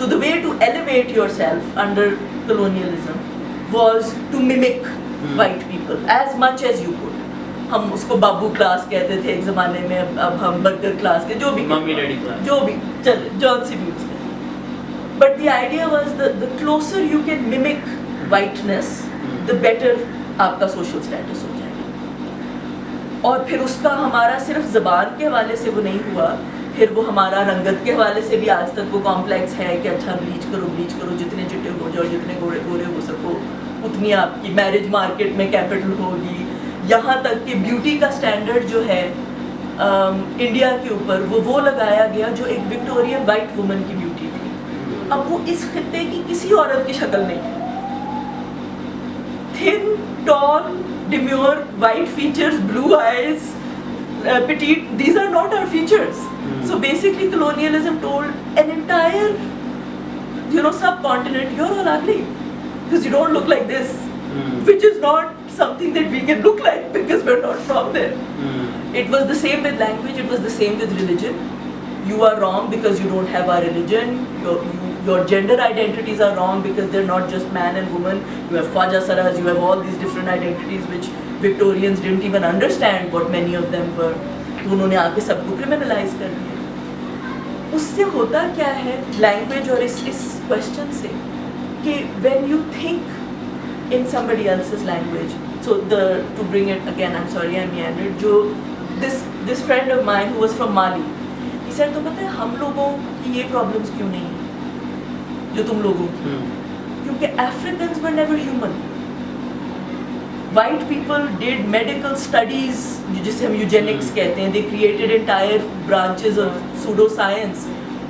So the way to elevate yourself under colonialism was to mimic white people as much as you could. हम उसको बाबू class कहते थे एक ज़माने में, अब हम burger class के, जो भी मम्मी डैडी क्लास, जो भी चले, जॉन सी भी उसके। But the idea was the closer you can mimic whiteness, the better आपका सोशल स्टेटस हो जाएगा। और फिर उसका हमारा सिर्फ ज़बान के हवाले से वो नहीं हुआ, फिर वो हमारा रंगत के हवाले से भी आज तक वो कॉम्प्लेक्स है कि अच्छा ब्लीच करो, जितने चिट्टे हो जाओ, जितने गोरे गोरे हो सको, उतनी आपकी मैरिज मार्केट में कैपिटल होगी। यहाँ तक कि ब्यूटी का स्टैंडर्ड जो है इंडिया के ऊपर वो लगाया गया जो एक विक्टोरियन वाइट वुमन की ब्यूटी थी। अब वो इस खित्ते की किसी औरत की शक्ल नहीं है। Thin, tall, demure, white features, blue eyes, petite, these are not our features. So basically colonialism told an entire, subcontinent, you're all ugly because you don't look like this, which is not something that we can look like because we're not from there. It was the same with language, it was the same with religion. You are wrong because you don't have our religion. Your gender identities are wrong because they're not just man and woman. You have Khwaja Saras, you have all these different identities which Victorians didn't even understand what many of them were. तो उन्होंने आके सबको criminalize कर दिया। उससे होता क्या है लैंग्वेज और इस क्वेश्चन से कि when you think in somebody else's language, so to bring it again, I'm sorry I meandered, जो this friend of mine who was from Mali, he said तो पता है हम लोगों की ये प्रॉब्लम्स क्यों नहीं है जो तुम लोगों की? क्योंकि Africans were never human. White people did medical studies, जिसे हम eugenics कहते हैं. They created entire branches of pseudoscience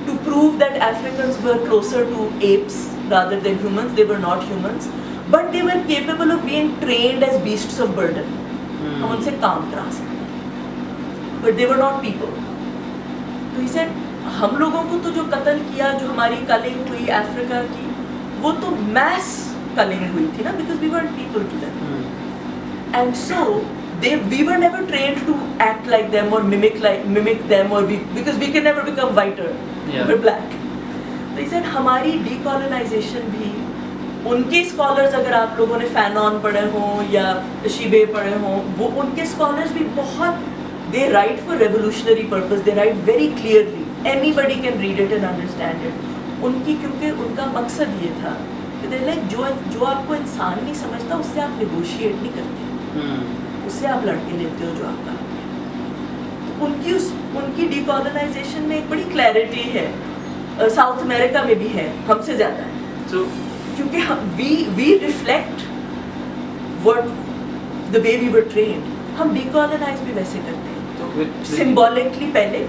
to prove that Africans were closer to apes rather than humans. They were not humans, but they were capable of being trained as beasts of burden. हम उनसे काम करा सकते हैं, but they were not people. तो he said हम लोगों को तो जो कत्ल किया, जो हमारी कलिंग हुई अफ्रीका की, वो तो मैस कलिंग हुई थी ना, because we weren't people to them. And so we were never trained to act like them or mimic them, or because we can never become whiter. We're black. So he said हमारी decolonization भी, उनके scholars अगर आप लोगों ने Fanon पढ़े हों या शिबे पढ़े हों, वो उनके स्कॉलर्स भी बहुत, they write for revolutionary purpose, they write very clearly, anybody can read it and understand it. उनकी क्योंकि उनका मकसद ये था लाइक जो आपको इंसान नहीं समझता उससे आप नेगोशिएट नहीं करते, उससे आप लड़के लेते हो जो आपका। उनकी डीकॉलोनाइजेशन में एक बड़ी क्लैरिटी है, साउथ अमेरिका में भी है, हमसे ज़्यादा है। So, क्योंकि we reflect what the way we were trained, हम डीकॉलोनाइज भी वैसे करते हैं। तो सिंबॉलिकली पहले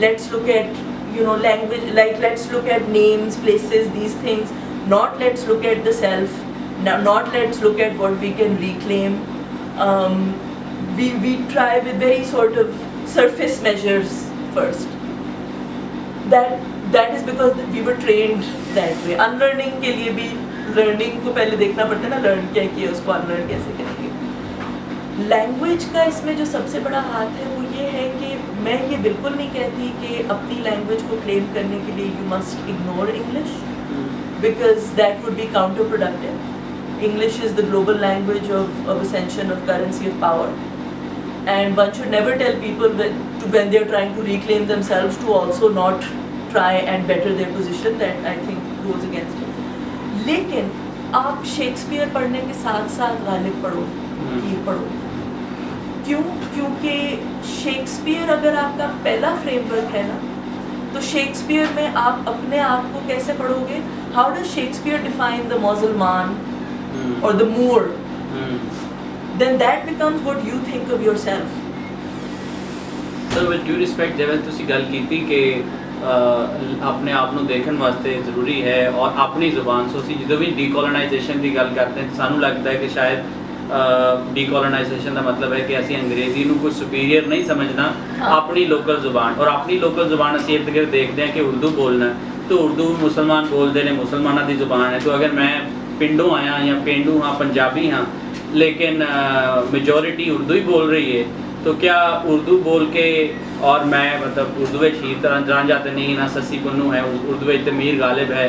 let's look at language, like let's look at names, places, these things, not let's look at the self, not let's look at what we can reclaim. We try with very sort of surface measures first. That is because we were trained that way. Unlearning के लिए भी learning को पहले देखना पड़ता है ना, learn क्या किया उसको unlearn कैसे करेंगे। लैंग्वेज का इसमें जो सबसे बड़ा हाथ है वो ये है कि मैं ये बिल्कुल नहीं कहती कि अपनी लैंग्वेज को क्लेम करने के लिए you must ignore English, because that would be counter productive. English is the global language of ascension of currency of power, and one should never tell people when they are trying to reclaim themselves to also not try and better their position. That I think goes against it. लेकिन आप Shakespeare पढ़ने के साथ साथ गालिब पढ़ो, हीर पढ़ो। क्यों? क्योंकि शेक्सपियर अगर आपका पहला फ्रेमवर्क है ना, तो शेक्सपियर में आप अपने आप को कैसे पढ़ोगे? How does Shakespeare define the मुसलमान और the Moor? Then that becomes what you think of yourself. Sir with due respect, जिवें तुसी गल कीती कि अपने आप ਨੂੰ ਦੇਖਣ ਵਾਸਤੇ ਜ਼ਰੂਰੀ ਹੈ ਔਰ ਆਪਣੀ ਜ਼ੁਬਾਨ ਸੋ ਅਸੀਂ ਜਦੋਂ ਵੀ ਡੀਕੋਲੋਨਾਈਜੇਸ਼ਨ ਦੀ ਗੱਲ ਕਰਦੇ ਹਾਂ ਸਾਨੂੰ ਲੱਗਦਾ ਹੈ ਕਿ ਸ਼ਾਇਦ ਡੀਕੋਲੋਨਾਈਜੇਸ਼ਨ ਦਾ ਮਤਲਬ ਹੈ ਕਿ ਅਸੀਂ ਅੰਗਰੇਜ਼ੀ ਨੂੰ ਕੋਈ ਸੁਪੀਰੀਅਰ ਨਹੀਂ ਸਮਝਣਾ, ਆਪਣੀ ਲੋਕਲ ਜ਼ੁਬਾਨ ਔਰ ਆਪਣੀ ਲੋਕਲ ਜ਼ੁਬਾਨ ਅਸੀਂ ਇਰਦ ਗਿਰਦ ਦੇਖਦੇ ਹਾਂ ਕਿ ਉਰਦੂ ਬੋਲਣਾ तो उर्दू मुसलमान बोलते हैं, मुसलमानों की जुबान है। तो अगर मैं पिंडों आया या पेंडू हाँ पंजाबी हाँ लेकिन मेजॉरिटी उर्दू ही बोल रही है, तो क्या उर्दू बोल के और मैं मतलब उर्दू में हीर तरह जान जाते नहीं ना ससी पुन्नू है, उर्दू में मीर गालिब है,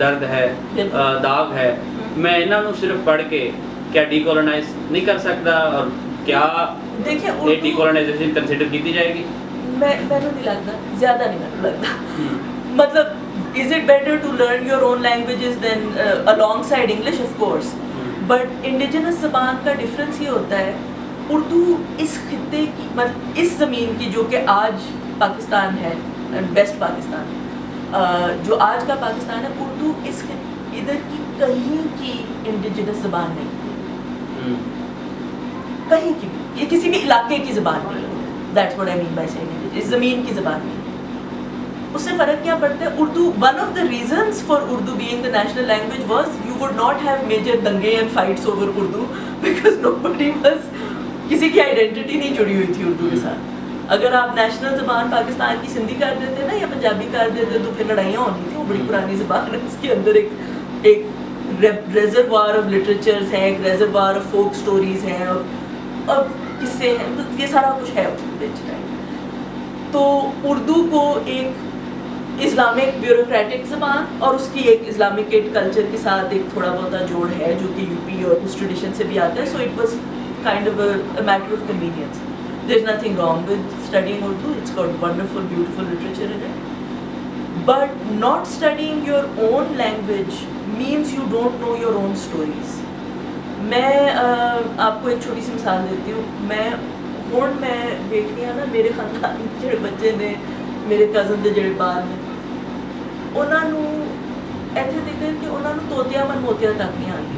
दर्द है, दाग है, मैं इन्हों सिर्फ पढ़ के क्या डीकोलोनाइज नहीं कर सकता? और क्या देखिए डीकोलोनाइजेशन कंसिडर की जाएगी? मैंने नहीं लगता, ज़्यादा नहीं मैंने लगता। मतलब is it better to learn your own languages than alongside English? Of course, but indigenous ज़बान का डिफरेंस ये होता है, उर्दू इस खित्ते की मतलब इस ज़मीन की जो कि आज पाकिस्तान है, वेस्ट पाकिस्तान, जो आज का पाकिस्तान है, उर्दू इस इधर की कहीं की इंडिजिनस ज़बान नहीं, कहीं की भी, ये किसी भी इलाके की ज़बान नहीं है। That's what I mean by saying इस ज़मीन की ज़बान नहीं है। उससे फ़र्क क्या पड़ता है? Urdu, one of the reasons for Urdu being the national language was you would not have major दंगे and fights over Urdu because nobody was, किसी की आइडेंटिटी नहीं जुड़ी हुई थी उर्दू के साथ। अगर आप नेशनल ज़बान पाकिस्तान की सिंधी कर देते ना या पंजाबी कर देते तो फिर लड़ाइयाँ होनी थी। वो बड़ी पुरानी ज़बान है, उसके अंदर एक रेजरवार ऑफ लिटरेचर्स है, एक रेजरवार ऑफ फोक स्टोरीज हैं और किस्से हैं, तो ये सारा कुछ है उसमें। तो उर्दू को एक इस्लामिक ब्यूरोक्रेटिक ज़बान और उसकी एक इस्लामिकेट कल्चर के साथ एक थोड़ा बहुत जोड़ है जो कि यूपी और उस ट्रेडिशन से भी आता है। So it was kind of a matter of convenience. There is nothing wrong with studying Urdu, it's got wonderful beautiful literature in it, but not studying your own language means you don't know your own stories. मैं आपको एक छोटी सी मिसाल देती हूँ। मैं देखती हाँ ना, मेरे खानदान जो बच्चे ने, मेरे कज़न के जो बाल ने, उन्होंने ਇੱਥੇ ਤੱਕ ਕਿ ਉਹਨਾਂ ਨੂੰ ਤੋਤਿਆਂ ਮਨਮੋਤਿਆਂ ਤੱਕ ਨਹੀਂ ਆਉਂਦੀ,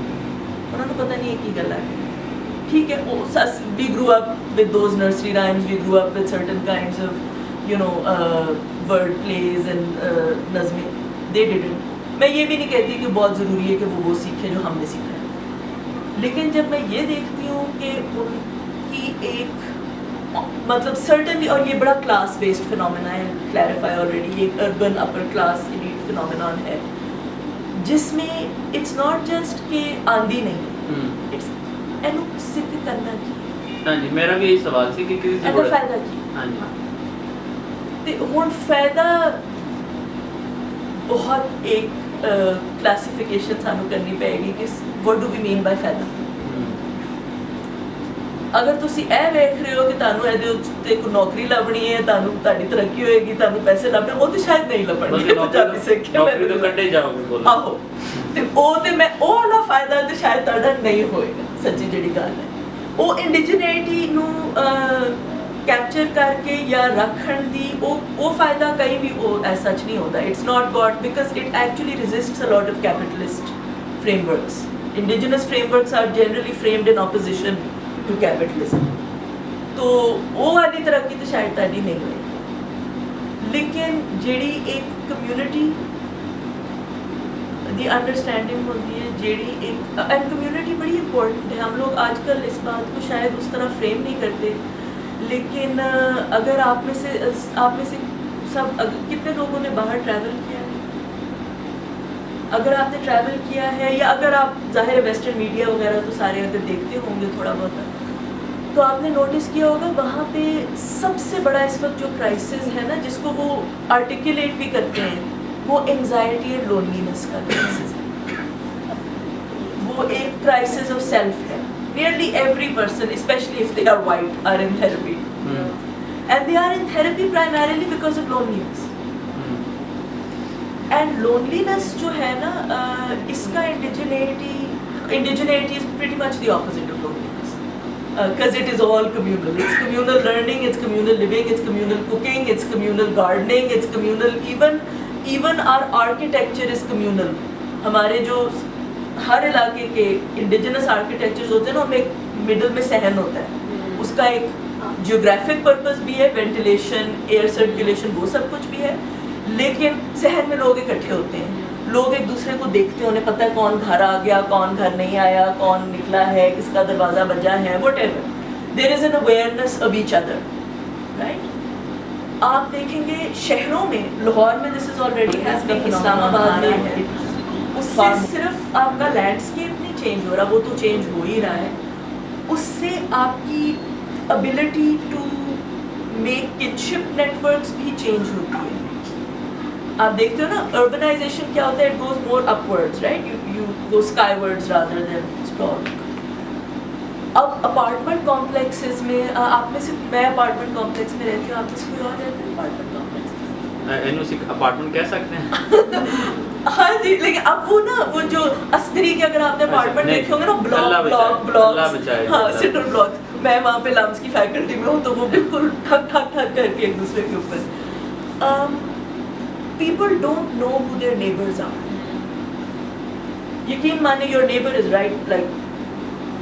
ਉਹਨਾਂ ਨੂੰ ਪਤਾ ਨਹੀਂ ਕੀ ਗੱਲ ਹੈ। ठीक है, we grew up with those nursery rhymes, we grew up with certain kinds of word plays and nazme, they didn't। मैं ये भी नहीं कहती कि बहुत ज़रूरी है कि वो सीखे जो हमने सीखा है, लेकिन जब मैं ये देखती हूँ कि उनकी एक मतलब सर्टनली, और ये बड़ा क्लास बेस्ड फिनोमेना है, क्लैरिफाई ऑलरेडी, एक अर्बन अपर क्लास एलीट फिनोमेनॉन है जिसमें इट्स नॉट जस्ट कि आंधी नहीं, इट्स एनु सिर्फ करना की। हाँ जी, मेरा भी यही सवाल सी कि किसी एदा फायदा की। हाँ जी, ते हुण फायदा बहुत एक क्लासिफिकेशन सानू करनी पड़ेगी कि what do we mean by फायदा। अगर ਤੁਸੀਂ ਇਹ ਵੇਖ ਰਹੇ ਹੋ ਕਿ ਤੁਹਾਨੂੰ ਇਹਦੇ ਉੱਤੇ ਕੋਈ ਨੌਕਰੀ ਲੱਭਣੀ ਹੈ, ਤੁਹਾਨੂੰ ਤੁਹਾਡੀ ਤਰੱਕੀ ਹੋਏਗੀ, ਤੁਹਾਨੂੰ ਪੈਸੇ ਲੱਭਣੇ, ਉਹ ਤੇ ਸ਼ਾਇਦ ਨਹੀਂ ਲੱਭਣਗੇ ਪੰਜਾਬੀ ਸਿੱਖ ਕੇ। ਨੌਕਰੀ ਤੋਂ ਕੱਢੇ ਜਾਓਗੇ ਬੋਲੋ। ਆਹੋ, ਤੇ ਉਹ ਤੇ ਮੈਂ ਉਹ ਵਾਲਾ ਫਾਇਦਾ ਤੇ ਸ਼ਾਇਦ ਤੁਹਾਡਾ ਨਹੀਂ ਹੋਏਗਾ। ਸੱਚੀ ਜਿਹੜੀ ਗੱਲ ਹੈ, ਉਹ ਇੰਡੀਜਨੈਲਿਟੀ ਨੂੰ ਕੈਪਚਰ ਕਰਕੇ ਜਾਂ ਰੱਖਣ ਦੀ ਉਹ ਫਾਇਦਾ ਕਈ ਵੀ ਉਹ ਐਸਾ ਸੱਚ ਨਹੀਂ ਹੁੰਦਾ। It's not got because it actually resists a lot of capitalist frameworks. Indigenous frameworks are generally framed in opposition to capitalism. तो वो वाली तरक्की तो शायद ताड़ी नहीं होगी, लेकिन जेड़ी एक कम्युनिटी दी अंडरस्टैंडिंग होती है, जेड़ी एक एंड कम्युनिटी बड़ी इम्पोर्टेंट है। हम लोग आजकल इस बात को शायद उस तरह फ्रेम नहीं करते, लेकिन अगर आप में से सब कितने लोगों ने बाहर ट्रैवल किया है? अगर आपने ट्रैवल किया है या अगर आप ज़ाहिर वेस्टर्न मीडिया वगैरह तो सारे अगर देखते होंगे थोड़ा बहुत, तो आपने नोटिस किया होगा वहाँ पे सबसे बड़ा इस वक्त जो क्राइसिस है ना, जिसको वो आर्टिकुलेट भी करते हैं, वो एंजाइटी एंड लोनलीनेस का क्राइसिस है। वो एक क्राइसिस ऑफ सेल्फ है। Nearly every person, especially if they are white, are in therapy, and they are in therapy primarily because of loneliness. And loneliness जो है ना, इसका indigeneity is pretty much the opposite of loneliness, because it is all communal. It's communal learning, it's communal living, it's communal cooking, it's communal gardening, it's communal, even our architecture is communal. हमारे जो हर इलाके के indigenous architectures होते हैं ना, उनमें एक middle में सहन होता है, उसका एक जियोग्राफिक पर्पस भी है, वेंटिलेशन, एयर सर्कुलेशन, वो सब कुछ भी है, लेकिन शहर में लोग इकट्ठे होते हैं, लोग एक दूसरे को देखते हैं, उन्हें पता है कौन घर आ गया, कौन घर नहीं आया, कौन निकला है, किसका दरवाज़ा बजा है, whatever, there is an awareness of each other, right. आप देखेंगे शहरों में, लाहौर में this is already happening, Islamabad में है, उससे सिर्फ आपका लैंडस्केप नहीं चेंज हो रहा, वो तो चेंज हो ही रहा है, उससे आपकी ability to make kinship networks भी चेंज होती है। आप देखते हो ना, अर्बनाइजेशन क्या होता है, it goes more upwards, right, you go skywards rather than scroll. अब अपार्टमेंट कॉम्प्लेक्सेस में, आप में से, मैं अपार्टमेंट कॉम्प्लेक्स में रहती हूँ, आप में से कोई और रहता है अपार्टमेंट कॉम्प्लेक्स? एनओसी अपार्टमेंट कह सकते हैं। हाँ जी, लेकिन अब वो ना, वो जो अस्करी के अगर आपने अपार्टमेंट देखे होंगे ना, ब्लॉक, हाँ, सिटर ब्लॉक, मैं वहाँ पे लम्स की फैकल्टी में हूँ, तो वो बिल्कुल ठक ठक ठक करके एक दूसरे के ऊपर। People don't know who their neighbors are. यकीन माने, your neighbor is right, like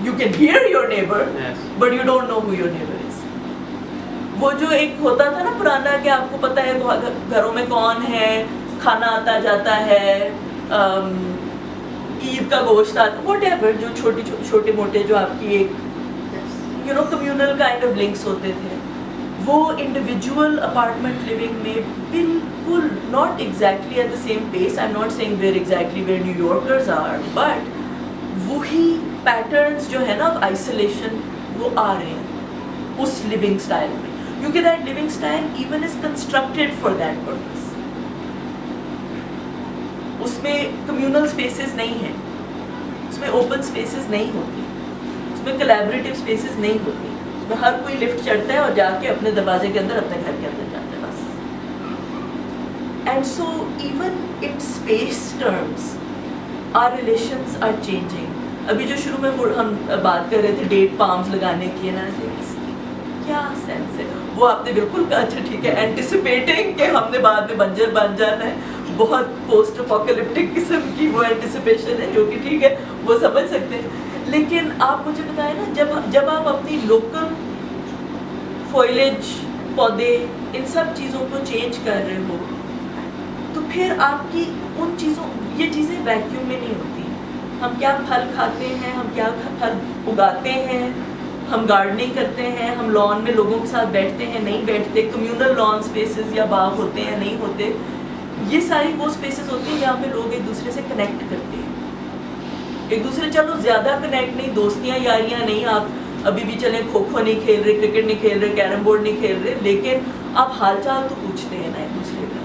you can hear your neighbor, yes, but you don't know who your neighbor is. वो जो एक होता था ना पुराना, कि आपको पता है घरों में कौन है, खाना आता जाता है, ईद का गोश्त आता, whatever, जो छोटे मोटे जो आपकी एक communal kind of links होते थे, वो इंडिविजुअल अपार्टमेंट लिविंग में बिल्कुल not exactly at the same pace, I am not saying where exactly where New Yorkers are, but वही पैटर्न्स जो है ना ऑफ आइसोलेशन, वो आ रहे हैं उस लिविंग स्टाइल में, क्योंकि that living style even is constructed for that purpose. उसमें कम्युनल स्पेसेस नहीं हैं, उसमें ओपन स्पेसेस नहीं होती, उसमें कोलैबोरेटिव स्पेसेस नहीं होती, हर कोई लिफ्ट चढ़ता है और जाके अपने दरवाजे के अंदर, अपने घर के अंदर जाता है बस। And so even in space terms our relations are changing. अभी जो शुरू में हम बात कर रहे थे डेट पाम्स लगाने की ना, क्या सेंस है, वो आपने बिल्कुल कहा, अच्छा ठीक है, एंटिसिपेटिंग कि हमने बाद में बंजर बन जाना है, बहुत पोस्ट अपोकलिप्टिक किस्म की वो एंटिसिपेशन है, जो कि ठीक है, वो समझ सकते हैं। लेकिन आप मुझे बताएं ना, जब आप अपनी लोकल फॉइलेज, पौधे, इन सब चीज़ों को चेंज कर रहे हो, तो फिर आपकी उन चीज़ों, ये चीज़ें वैक्यूम में नहीं होती। हम क्या फल खाते हैं, हम क्या फल उगाते हैं, हम गार्डनिंग करते हैं, हम लॉन में लोगों के साथ बैठते हैं, नहीं बैठते, कम्युनल लॉन स्पेसेस या बाग होते हैं, नहीं होते, ये सारी वो स्पेसेस होती हैं जहाँ पे लोग एक दूसरे से कनेक्ट करते हैं, एक दूसरे, चलो ज़्यादा कनेक्ट नहीं, दोस्तियाँ यारियाँ नहीं, आप अभी भी चलें खो खो नहीं खेल रहे, क्रिकेट नहीं खेल रहे, कैरम बोर्ड नहीं खेल रहे, लेकिन आप हालचाल तो पूछते हैं ना एक दूसरे का।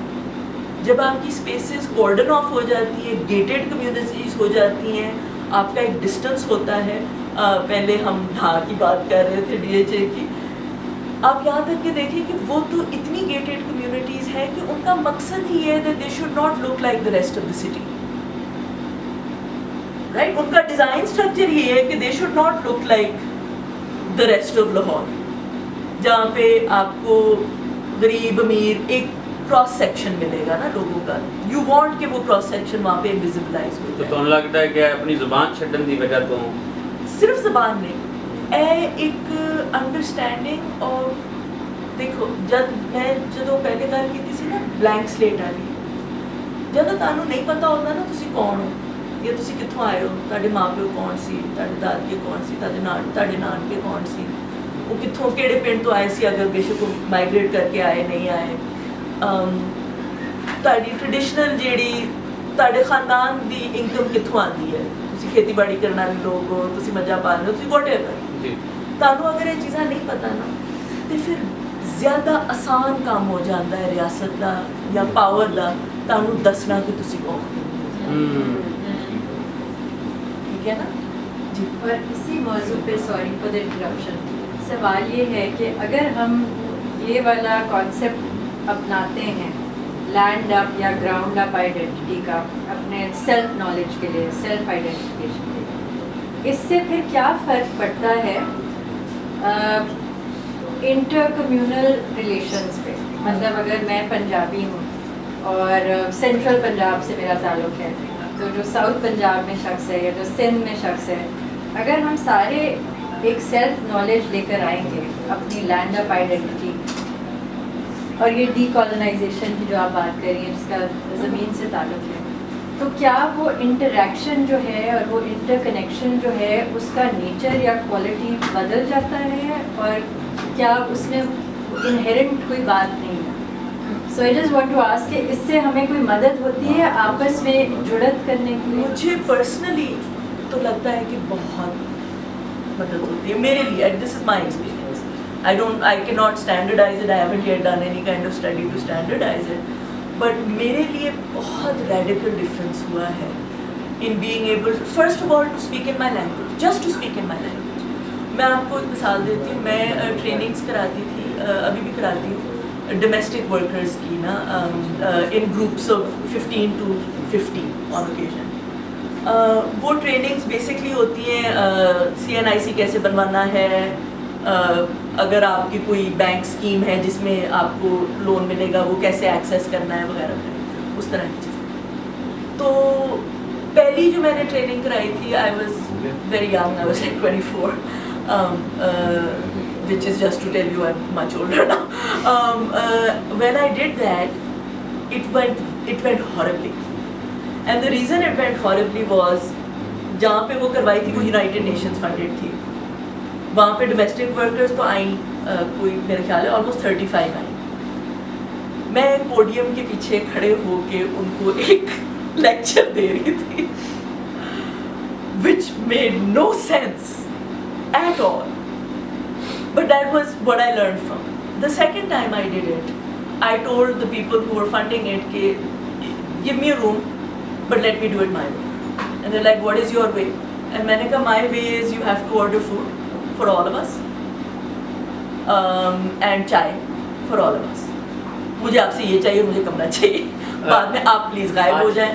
जब आपकी स्पेसेस कॉर्डन ऑफ हो जाती है, गेटेड कम्युनिटीज़ हो जाती हैं, आपका एक डिस्टेंस होता है, पहले हम ढा की बात कर रहे थे DHA की, आप यहाँ तक कि देखिए कि वो तो इतनी गेटेड कम्युनिटीज़ हैं कि उनका मकसद ही है that they should not look like the rest of the city, right? उनका डिज़ाइन स्ट्रक्चर ये है कि they should not look like the rest of Lahore, जहाँ पे आपको गरीब अमीर एक क्रॉस सेक्शन मिलेगा ना लोगों का। यू वांट कि वो क्रॉस सेक्शन वहाँ पे विजिबलाइज हो तो जाए। ਤੁਹਾਨੂੰ लगता है कि अपनी जुबान छड्डन दी वजह तो सिर्फ जबान नहीं, एक अंडरस्टैंडिंग। और देखो ਜਦੋਂ ਪਹਿਲੇ ਗੱਲ ਕੀਤੀ ਸੀ ਨਾ ਬਲੈਂਕ ਸਲੇਟ ਵਾਲੀ, ਜਦੋਂ ਤੁਹਾਨੂੰ ਨਹੀਂ ਪਤਾ ਹੁੰਦਾ ਨਾ ਤੁਸੀਂ ਕੌਣ ਹੋ ਜਾਂ ਤੁਸੀਂ ਕਿੱਥੋਂ ਆਏ ਹੋ, ਤੁਹਾਡੇ ਮਾਪਿਓ ਕੌਣ ਸੀ, ਤੁਹਾਡੇ ਦਾਦਕੇ ਕੌਣ ਸੀ, ਤੁਹਾਡੇ ਨਾਨਕੇ ਕੌਣ ਸੀ, ਉਹ ਕਿੱਥੋਂ ਕਿਹੜੇ ਪਿੰਡ ਤੋਂ ਆਏ ਸੀ, ਅਗਰ ਬੇਸ਼ੱਕ ਉਹ ਮਾਈਗ੍ਰੇਟ ਕਰਕੇ ਆਏ ਨਹੀਂ ਆਏ, ਤੁਹਾਡੀ ਟ੍ਰੈਡੀਸ਼ਨਲ ਜਿਹੜੀ ਤੁਹਾਡੇ ਖਾਨਦਾਨ ਦੀ ਇਨਕਮ ਕਿੱਥੋਂ ਆਉਂਦੀ ਹੈ, ਤੁਸੀਂ ਖੇਤੀਬਾੜੀ ਕਰਨ ਵਾਲੇ ਲੋਕ ਹੋ, ਤੁਸੀਂ ਮੱਝਾਂ ਪਾਲਦੇ ਹੋ, ਤੁਸੀਂ ਵਟਐਵਰ, ਤੁਹਾਨੂੰ ਅਗਰ ਇਹ ਚੀਜ਼ਾਂ ਨਹੀਂ ਪਤਾ ਨਾ ਤੇ ਫਿਰ ਜ਼ਿਆਦਾ ਆਸਾਨ ਕੰਮ ਹੋ ਜਾਂਦਾ ਹੈ ਰਿਆਸਤ ਦਾ ਜਾਂ ਪਾਵਰ ਦਾ ਤੁਹਾਨੂੰ ਦੱਸਣਾ ਕਿ ਤੁਸੀਂ ਕੌਣ ਹੋ। ठीक है ना जी। और इसी मौजू पे सॉरी फॉर द इंटरप्शन, सवाल ये है कि अगर हम ये वाला कॉन्सेप्ट अपनाते हैं लैंड अप या ग्राउंड अप आइडेंटिटी का अपने सेल्फ नॉलेज के लिए, सेल्फ आइडेंटिफिकेशन के लिए, इससे फिर क्या फ़र्क पड़ता है इंटर कम्यूनल रिलेशंस पे? मतलब अगर मैं पंजाबी हूँ और सेंट्रल पंजाब से मेरा ताल्लुक़ है, तो जो साउथ पंजाब में शख्स है या जो सिंध में शख्स है, अगर हम सारे एक सेल्फ नॉलेज लेकर आएंगे अपनी लैंड अप आइडेंटिटी और ये डीकॉलोनाइजेशन की जो आप बात कर रही हैं जिसका ज़मीन से ताल्लुक़ है, तो क्या वो इंटरेक्शन जो है और वो इंटरकनेक्शन जो है उसका नेचर या क्वालिटी बदल जाता है और क्या उसमें इनहेरेंट कोई बात नहीं है? So I just want to ask कि इससे हमें कोई मदद होती है आपस में जुड़त करने के लिए? मुझे पर्सनली तो लगता है कि बहुत मदद होती है मेरे लिए। This is my experience. I can not standardise it, I haven't yet done any kind of study to standardise it, but मेरे लिए बहुत रेडिकल डिफरेंस हुआ है in being able first of all to speak in my language, just to speak in my language. मैं आपको एक मिसाल देती हूँ, मैं ट्रेनिंग्स कराती थी, अभी भी कराती हूँ डोमेस्टिक वर्कर्स की ना, in groups of 15 to 50 on occasion. वो ट्रेनिंग्स बेसिकली होती हैं CNIC कैसे बनवाना है, अगर आपकी कोई बैंक स्कीम है जिसमें आपको लोन मिलेगा वो कैसे एक्सेस करना है वगैरह वगैरह, उस तरह की चीज़ें। तो पहली जो मैंने ट्रेनिंग कराई थी, I was very young, I was like 24, which is just to tell you I'm much older now. When I did that, it went horribly, and the reason it went horribly was जहाँ पे वो करवाई थी वो United Nations funded थी, वहाँ पे domestic workers तो आई कोई मेरे ख्याल है ऑलमोस्ट 35 आई। मैं पोडियम के पीछे खड़े होके उनको एक लेक्चर दे रही थी which made no sense at all, but that was what I learned from. The second time I did it, I told the people who were funding it कि give me a room but let me do it my way, and they're like what is your way? And मैंने कहा my way is you have to order food for all of us and chai for all of us. मुझे आपसे ये चाहिए, मुझे कमरा चाहिए, बाद में आप प्लीज गायब हो जाएं।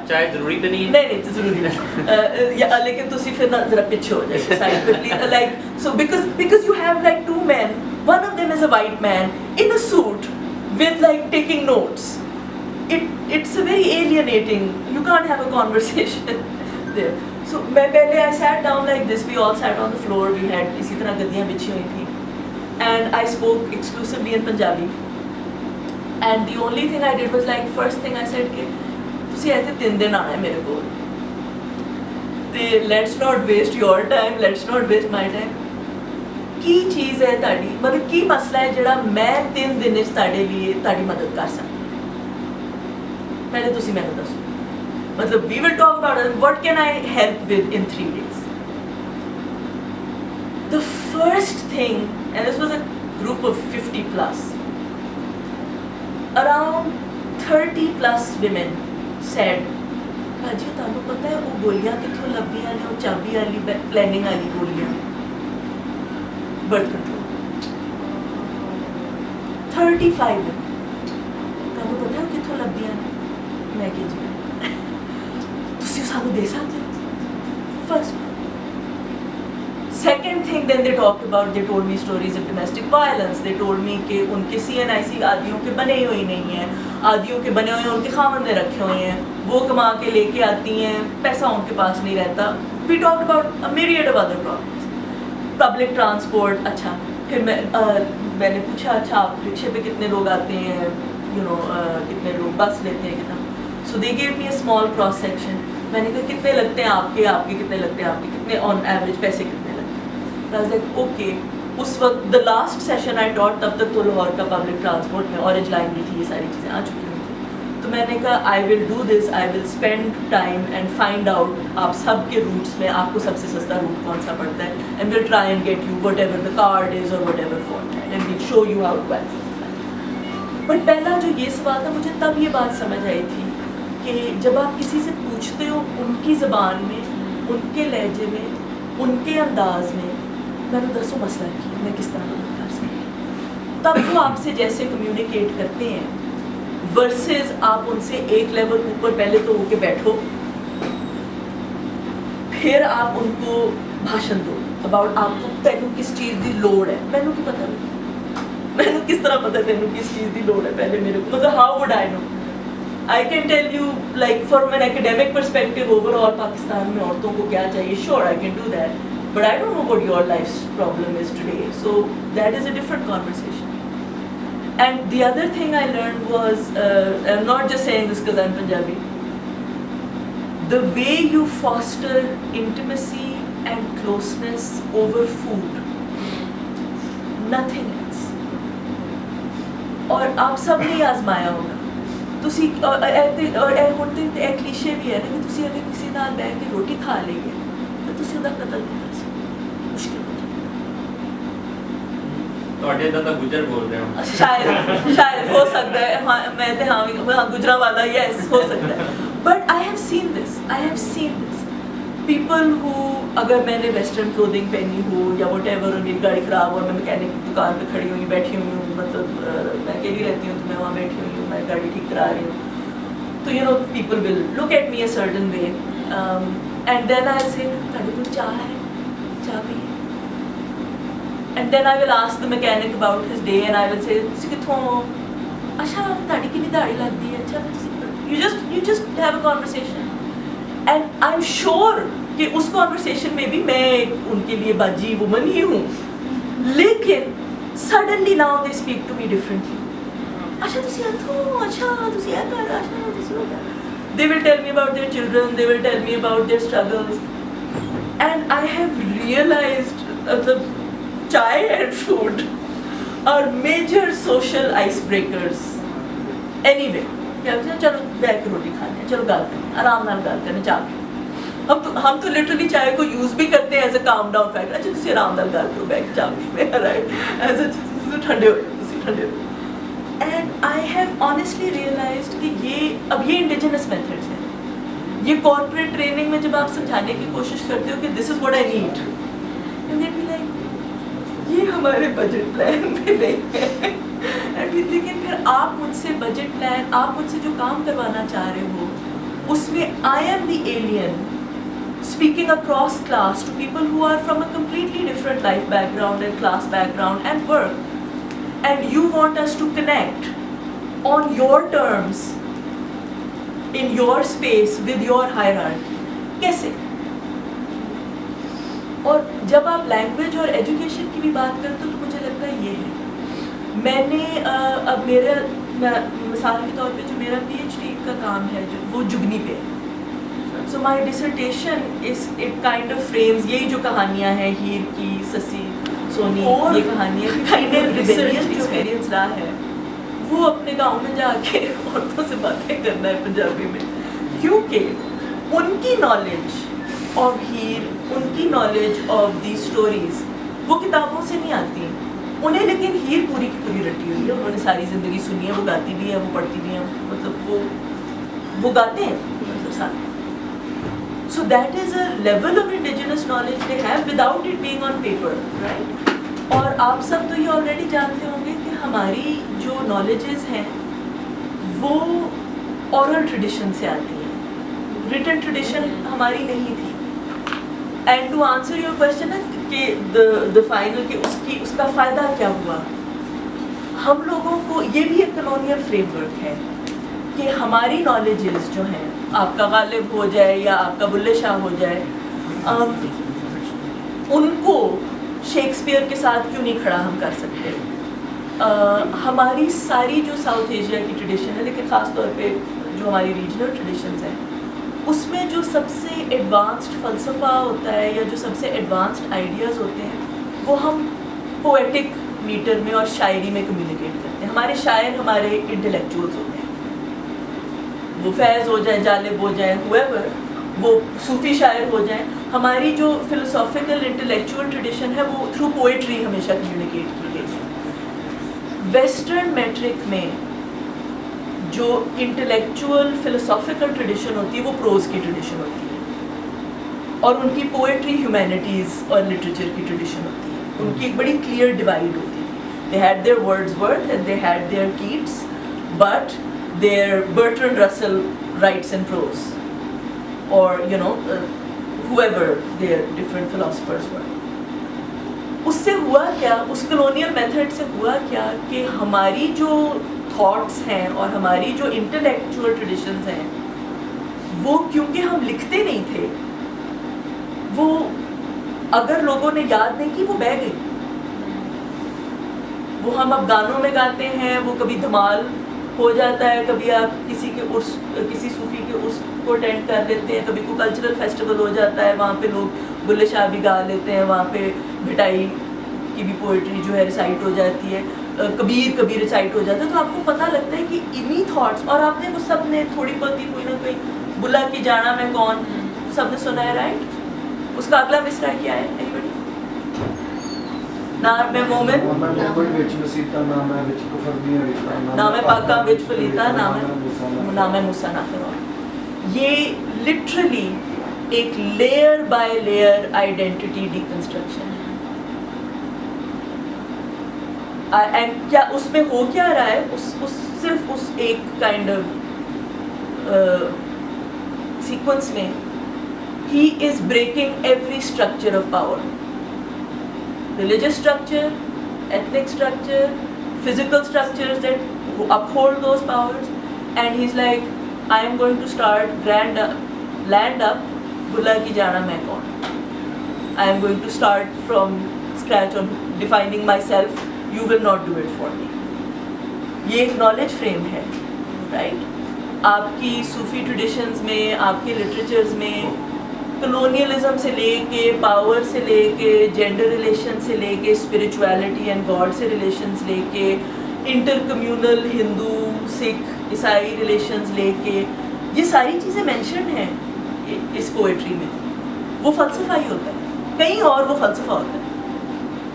चाय जरूरी तो नहीं है? नहीं जरूरी नहीं, लेकिन तुसी फिर ना जरा पीछे हो जाए साइड पे please, like so because you have like two men, one of them is a white man in a suit with like taking notes. It's a very alienating, you can't have a conversation there. So मैं पहले I sat down like this, we all sat on the floor, we had इसी तरह गद्दियाँ बिछी हुई थी, and I spoke exclusively in Punjabi. And the only thing I did was like first thing I said कि तुसी ऐसे 3 दिन आना है मेरे को, ते let's not waste your time, let's not waste my time। की चीज़ है ताड़ी, मतलब की मसला है जड़ा मैं 3 दिन इस ताड़े लिए ताड़ी मदद कर सकती, पहले तुसी मैंने दसो, मतलब we will talk about it, what can I help with in 3 days। The first thing, and this was a group of 50 plus, around 30 plus women said भाजी तुहानू पता है वो गोलियां कित्थों लभदियां ने, वो चाबी वाली प्लानिंग वाली गोलियां, बर्थ कंट्रोल 35 तुहानू पता है वो कित्थों लभदियां ने? मैं कहा जी तुसीं सानू दे सकदे हो? First Second thing, then they talked about, they told me stories of domestic violence. They told me कि उनके CNIC आदियों के बने हुए नहीं हैं, आदियों के बने हुए हैं, उनके खामंदे रखे हुए हैं, वो कमा के लेके आती हैं, पैसा उनके पास नहीं रहता. We talked about a myriad of other problems. Public transport, अच्छा, फिर मैंने पूछा अच्छा आप रिक्शे पे कितने लोग आते हैं, कितने लोग बस लेते हैं, कितना. So they gave me a small cross section. मैंने कहा कितने लगते हैं आपके कितने लगते हैं आपके, कितने ऑन एवरेज पैसे कितने लगते हैं. I was like, okay. उस वक्त the last session I taught तब तक तो लाहौर का पब्लिक ट्रांसपोर्ट में ऑरेंज लाइन भी थी, ये सारी चीज़ें आ चुकी हुई थी. तो मैंने कहा I will do this, I will spend time and find out आप सब के रूट्स में आपको सबसे सस्ता रूट कौन सा पड़ता है, and we'll try and get you whatever the card is or whatever format, and we'll show you how to access. But पहला जो ये सवाल था, मुझे तब ये बात समझ आई थी कि जब आप किसी से पूछते हो उनकी ज़बान में, उनके लहजे में, उनके अंदाज में, मैंने दसों मसला की मैं किस तरह मदद कर सकती, तब वो आपसे जैसे कम्युनिकेट करते हैं वर्सेस आप उनसे एक लेवल ऊपर पहले तो होके बैठो, फिर आप उनको भाषण दो अबाउट आपको तैनू किस चीज़ की लोड़ है. मैनू की पता नहीं, मैनू किस तरह पता तैनू किस चीज़ की लोड़ है, पहले मेरे को मतलब how would I know. I can tell you like from an academic perspective overall Pakistan में औरतों को क्या चाहिए, sure I can do that. But I don't know what your life's problem is today. So that is a different conversation. And the other thing I learned was, I'm not just saying this because I'm Punjabi, the way you foster intimacy and closeness over food, nothing else. और आप सब ने आजमाया होगा. तुसी और ਹੁਣ ਤੇ ਇੱਕ ਕਲੀਸ਼ੇ ਵੀ ਹੈ ਨਾ ਕਿ ਤੁਸੀਂ ਅਗਰ ਕਿਸੇ ਨਾਲ ਬੈਠ ਕੇ ਰੋਟੀ ਖਾ ਲਈਏ ਤਾਂ ਤੁਸੀਂ ਉਹਦਾ ਕਤਲ ਨਹੀਂ ਕਰ ਸਕਦੇ, ਮੁਸ਼ਕਿਲ ਹੋ ਜਾਂਦਾ. ਤੁਹਾਡੇ ਦਾ ਤਾਂ ਗੁਜਰ ਬੋਲ ਰਹੇ ਹੋ. शायद हो सकता है, हाँ मैं तो हाँ गुजरा वाला, yes हो सकता है. But I have seen this. People who अगर मैंने वेस्टर्न क्लोथिंग पहनी हो या whatever और मेरी गाड़ी ख़राब और मैं मैकेनिक की दुकान पे खड़ी हुई बैठी हुई हूँ, मतलब मैं अकेली रहती हूँ तो मैं वहाँ बैठी हुई हूँ, मैं गाड़ी ठीक करा रही हूँ, तो people will look at me a certain way, and then I'll say ताड़ी कोई चाय है, चाय पिए, and then I will ask the mechanic about his day and I will say तुसी कित्थों हो, अच्छा ताड़ी कितनी दाढ़ी लगती है, अच्छा you just have a conversation. And I'm sure कि उस कॉन्वर्सेशन में भी मैं उनके लिए बाजी वुमन ही हूँ, लेकिन suddenly now they speak to me differently. अच्छा तुसी आतो, अच्छा तुसी ये कर, अच्छा तुसी वो कर. They will tell me about their children, they will tell me about their struggles, and I have realized the chai and food are major social icebreakers. Anyway, चलो बैठ के रोटी खाने, चलो गाल करने, आराम नाल गाल करने, चाह हम तो लिटरली चाय को यूज भी करते हैं as a calm down factor. अच्छा तुसी आराम नाल गाल करो बैठ चाह में, राइट, एज अ ठंडे हो. And I have honestly realised कि ये इंडिजिनस मेथड्स हैं. ये कॉर्पोरेट ट्रेनिंग में जब आप समझाने की कोशिश करते हो कि this is what I need, and they be like ये हमारे बजट प्लान में नहीं है. लेकिन फिर आप मुझसे बजट प्लान, आप मुझसे जो काम करवाना चाह रहे हो उसमें I am the alien speaking across class to people who are from a completely different life background and class background and work, and you want us to connect on your terms in your space with your hierarchy. कैसे? और जब आप language और education की भी बात करते हो तो मुझे लगता है ये है. मैंने अब मिसाल के तौर पे जो मेरा PhD का काम है जो वो जुगनी पे है. So my dissertation is it kind of frames यही जो कहानियाँ हैं हीर की, ससी, सोनी, ये कहानियाँ kind of rebellious experience रहा है वो अपने गाँव में जाके औरतों से बातें करना है पंजाबी में, क्योंकि उनकी नॉलेज ऑफ हीर, उनकी नॉलेज ऑफ दी स्टोरीज वो किताबों से नहीं आती उन्हें, लेकिन हीर पूरी की पूरी रटी हुई है, उन्होंने सारी ज़िंदगी सुनी है, वो गाती भी है, वो पढ़ती भी है, मतलब वो गाते हैं मतलब साथ. So that is a level of indigenous knowledge they have without it being on paper, right? और आप सब तो ये ऑलरेडी जानते होंगे कि हमारी जो नॉलेजेस हैं वो oral tradition से आती हैं, written tradition हमारी नहीं थी. And to answer your question है कि the final कि उसका फ़ायदा क्या हुआ, हम लोगों को ये भी एक colonial framework है कि हमारी नॉलेजेस जो हैं, आपका गालिब हो जाए या आपका बुल्ले शाह हो जाए, उनको शेक्सपियर के साथ क्यों नहीं खड़ा हम कर सकते. हमारी सारी जो साउथ एशिया की ट्रेडिशन है, लेकिन ख़ास तौर पे जो हमारी रीजनल ट्रेडिशंस हैं, उसमें जो सबसे एडवांस्ड फ़लसफ़ा होता है या जो सबसे एडवांस्ड आइडियाज़ होते हैं वो हम पोएटिक मीटर में और शायरी में कम्युनिकेट करते हैं. हमारे शायर हमारे इंटेलेक्चुअल्स होते हैं, वो फैज़ हो जाए, जालिब हो जाए, हुएवर, वो सूफ़ी शायर हो जाए. हमारी जो फ़िलोसॉफ़िकल इंटेलेक्चुअल ट्रेडिशन है वो थ्रू पोइट्री हमेशा कम्युनिकेट की गई. वेस्टर्न मेट्रिक में जो इंटेलेक्चुअल फ़िलोसॉफ़िकल ट्रेडिशन होती है वो प्रोज़ की ट्रेडिशन होती है और उनकी पोएट्री ह्यूमैनिटीज़ और लिटरेचर की ट्रेडिशन होती है. उनकी एक बड़ी क्लियर डिवाइड होती थी. They had their Wordsworth and they had their Keats, but their Bertrand Russell writes in prose, or you know whoever their different philosophers were. उससे हुआ क्या, उस colonial method से हुआ क्या कि हमारी जो thoughts हैं और हमारी जो intellectual traditions हैं वो क्योंकि हम लिखते नहीं थे, वो अगर लोगों ने याद नहीं की वो बह गई. वो हम अब गानों में गाते हैं, वो कभी धमाल हो जाता है, कभी आप किसी सूफी के उर्स को अटेंड कर लेते हैं, कभी कोई कल्चरल फेस्टिवल हो जाता है, वहाँ पे लोग बुल्ले शाह भी गा लेते हैं, वहाँ पे भिटाई की भी पोइट्री जो है रिसाइट हो जाती है, कबीर रिसाइट हो जाता है. तो आपको पता लगता है कि इन्हीं थॉट्स, और आपने वो सब ने थोड़ी बहुत ही कोई ना कोई बुला की जाना मैं कौन सबने सुना है, राइट? उसका अगला मिसरा क्या है? एनीबॉडी? नाम है मोमिन, नाम है पाका विच पलीता, नाम है मूसा ना फिरौन. ये लिटरली एक layer by layer identity deconstruction है. एंड क्या उसमें हो क्या रहा है, सिर्फ उस एक काइंड ऑफ सीक्वेंस में he is breaking every structure of power. Religious structure, ethnic structure, physical structures that uphold those powers, and he's like, I am going to start land up, बुला की जाना मैं कौन. I am going to start from scratch on defining myself. You will not do it for me. ये एक knowledge frame है, right? आपकी सूफी traditions में, आपके लिटरेचर्स में कलोनियलिज्म से लेके, पावर से लेके, जेंडर रिलेशन से लेके, स्पिरिचुअलिटी एंड गॉड से रिलेशंस लेके, इंटर कम्यूनल हिंदू सिख ईसाई रिलेशंस लेके, ये सारी चीज़ें मेंशन हैं इस पोएट्री में. वो फ़लसफ़ा ही होता है, कहीं और वो फ़लसफ़ा होता है.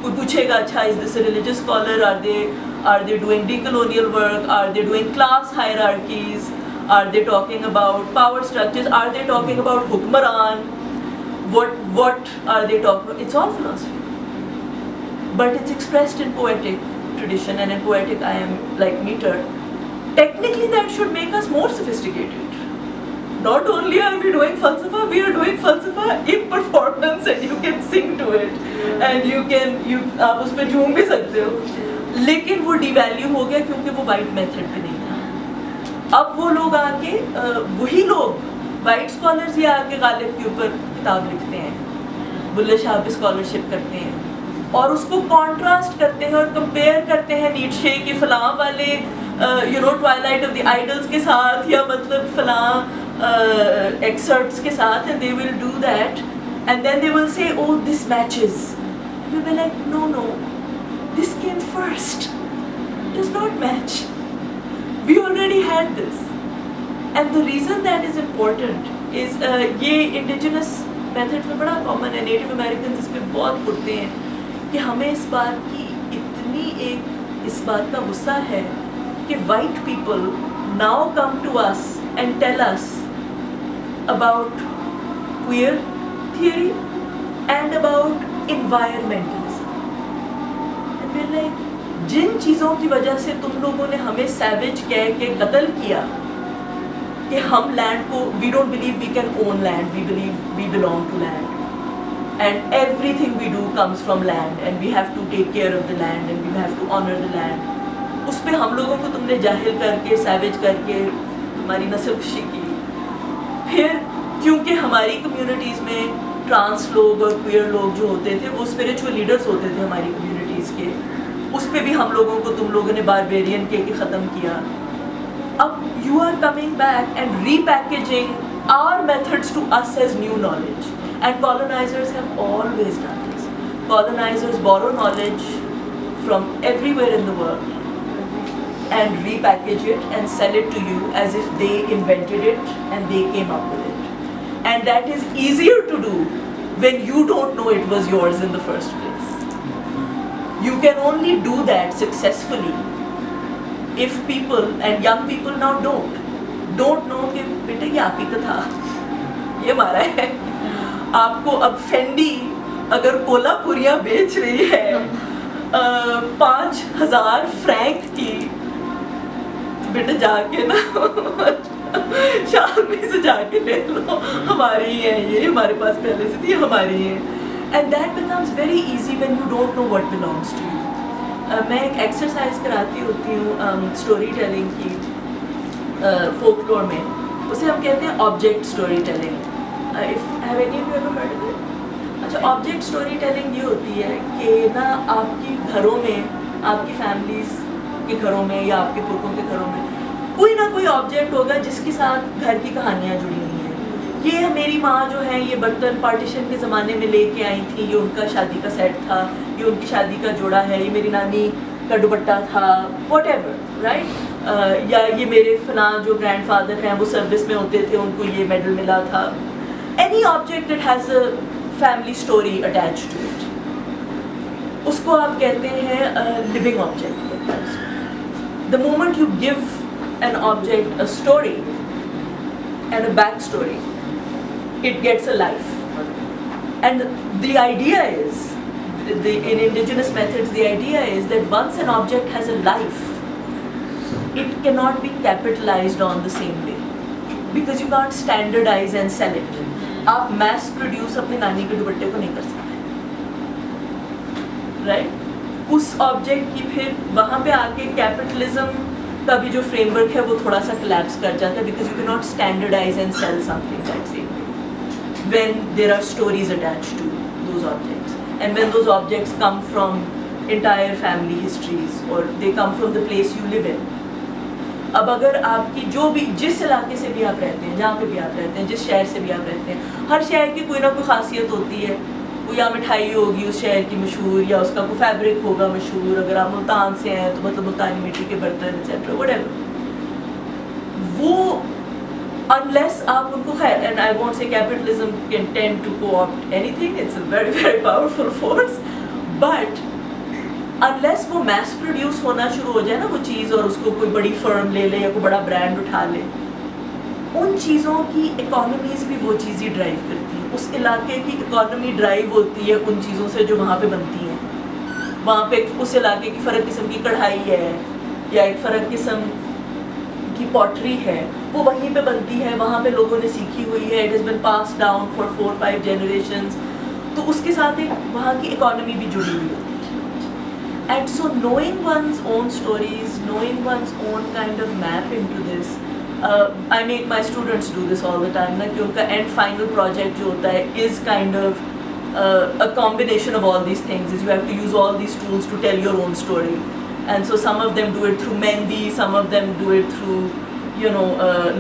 कोई पूछेगा, अच्छा is this a religious scholar, are they doing decolonial work, are they doing class hierarchies, are they talking about power structures, are they talking about hukmaran, what are they talking about? It's all philosophy, but it's expressed in poetic tradition, and in poetic I am like meter. Technically that should make us more sophisticated. Not only are we doing falsafa, we are doing falsafa in performance, and you can sing to it, and आप उस पर झूम भी सकते हो. लेकिन वो devalue हो गया क्योंकि वो वाइट मेथड पे नहीं था. अब वो लोग आके, वही लोग वाइट स्कॉलर्स ही आके गालिब के ऊपर किताब लिखते हैं, बुल्ले शाह पे स्कॉलरशिप करते हैं और उसको कॉन्ट्रास्ट करते हैं और कंपेयर करते हैं नीट्शे के फलां वाले ट्वाइलाइट ऑफ द आइडल्स के साथ, या मतलब फलां एक्सर्ट्स के साथ, and they will do that and then they will say oh this matches. We will like no, this came first, does not match. We already had this, and the reason that is important is ये indigenous method में बड़ा common है. Native Americans इस पे बहुत उठते हैं कि हमें इस बात का गुस्सा है कि white people now come to us and tell us about queer theory and about environmentalism. And we're like, जिन चीज़ों की वजह से तुम लोगों ने हमें savage कह के कत्ल किया कि हम land को, we don't believe we can own land, we believe we belong to land. And everything we do comes from land and we have to take care of the land and we have to honor the land. उस पे हम लोगों को तुमने जाहिल करके, savage करके हमारी नस्ल खुशी की. फिर क्योंकि हमारी कम्युनिटीज़ में ट्रांस लोग और क्वियर लोग जो होते थे वो स्पिरिचुअल लीडर्स होते थे हमारी कम्युनिटीज़ के, उस पे भी हम लोगों को तुम लोगों ने बारबेरियन कह के ख़त्म किया. अब you are coming back and repackaging our methods to us as new knowledge. And colonisers have always done this. Colonisers borrow knowledge from everywhere in the world and repackage it and sell it to you as if they invented it and they came up with it. And that is easier to do when you don't know it was yours in the first place. You can only do that successfully if people, and young people now don't know कि बेटे ये आप ही का था, ये हमारा है. आपको अब फेंडी अगर कोल्हापुरियाँ बेच रही है 5,000 फ्रैंक की, बेटा जाके ना शामी से जाके ले लो, हमारी है ये, हमारे पास पहले से थी, हमारी है. And that becomes very easy when you don't know what belongs to you. मैं एक एक्सरसाइज कराती होती हूँ स्टोरी टेलिंग की फोकलोर में. उसे हम कहते हैं object story telling. Have any of you ever heard of it? अच्छा, ऑब्जेक्ट स्टोरी टेलिंग ये होती है कि ना आपकी घरों में, आपकी फैमिलीज के घरों में या आपके पुरखों के घरों में कोई ना कोई ऑब्जेक्ट होगा जिसके साथ घर की कहानियाँ जुड़ी हुई हैं. ये मेरी माँ जो है ये बर्तन पार्टीशन के ज़माने में लेके आई थी, ये उनका शादी का सेट था, ये उनकी शादी का जोड़ा है, ये मेरी नानी का दुपट्टा था, व्हाटएवर, राइट. या ये मेरे फना जो ग्रैंडफादर हैं वो सर्विस में होते थे, उनको ये मेडल मिला था. Any object that has a family story attached to it, उसको आप कहते हैं living object. The moment you give an object a story and a backstory, it gets a life. And the idea is, in indigenous methods, the idea is that once an object has a life, it cannot be capitalized on the same way because you can't standardize and sell it. आप mass produce अपनी नानी के दुपट्टे को नहीं कर सकते, right? उस ऑब्जेक्ट की फिर वहाँ पे आके कैपिटलिज्म का भी जो फ्रेमवर्क है वो थोड़ा सा कोलैप्स कर जाता है because you can not standardize and sell something that same when there are stories attached to those objects and when those objects come from entire family histories or they come from the place you live in. अब अगर आपकी जो भी, जिस इलाके से भी आप रहते हैं, जहाँ पे भी आप रहते हैं, जिस शहर से भी आप रहते हैं, हर शहर की कोई ना कोई खासियत होती है. कोई या मिठाई होगी उस शहर की मशहूर, या उसका कोई फैब्रिक होगा मशहूर. अगर आप मुल्तान से हैं तो मतलब मुल्तानी मिट्टी के बर्तन एक्सेट्रा व्हाटएवर. वो अनलेस आप उनको, खैर, and I won't say capitalism can tend to co-opt anything, it's a very very powerful force, but unless वो मैस प्रोड्यूस होना शुरू हो जाए ना वो चीज़, और उसको कोई बड़ी फर्म ले ले या कोई बड़ा ब्रांड उठा ले, उन चीज़ों की इकोनॉमीज़ भी वो चीज़ ही ड्राइव करती है. उस इलाके की इकोनॉमी ड्राइव होती है उन चीज़ों से जो वहाँ पे बनती हैं. वहाँ पे उस इलाके की फ़र्क किस्म की कढ़ाई है या एक फ़र्क किस्म की पॉटरी है, वो वहीं पे बनती है, वहाँ पे लोगों ने सीखी हुई है, it has been pass down for 4-5 generations. तो उसके साथ एक वहाँ की इकोनॉमी भी जुड़ी हुई होती है. And so knowing one's own stories, knowing one's own kind of map into this, I make my students do this all the time ना, कि उनका end final project जो होता है is kind of a combination of all these things. Is you have to use all these tools to tell your own story, and so some of them do it through mehndi, some of them do it through, you know,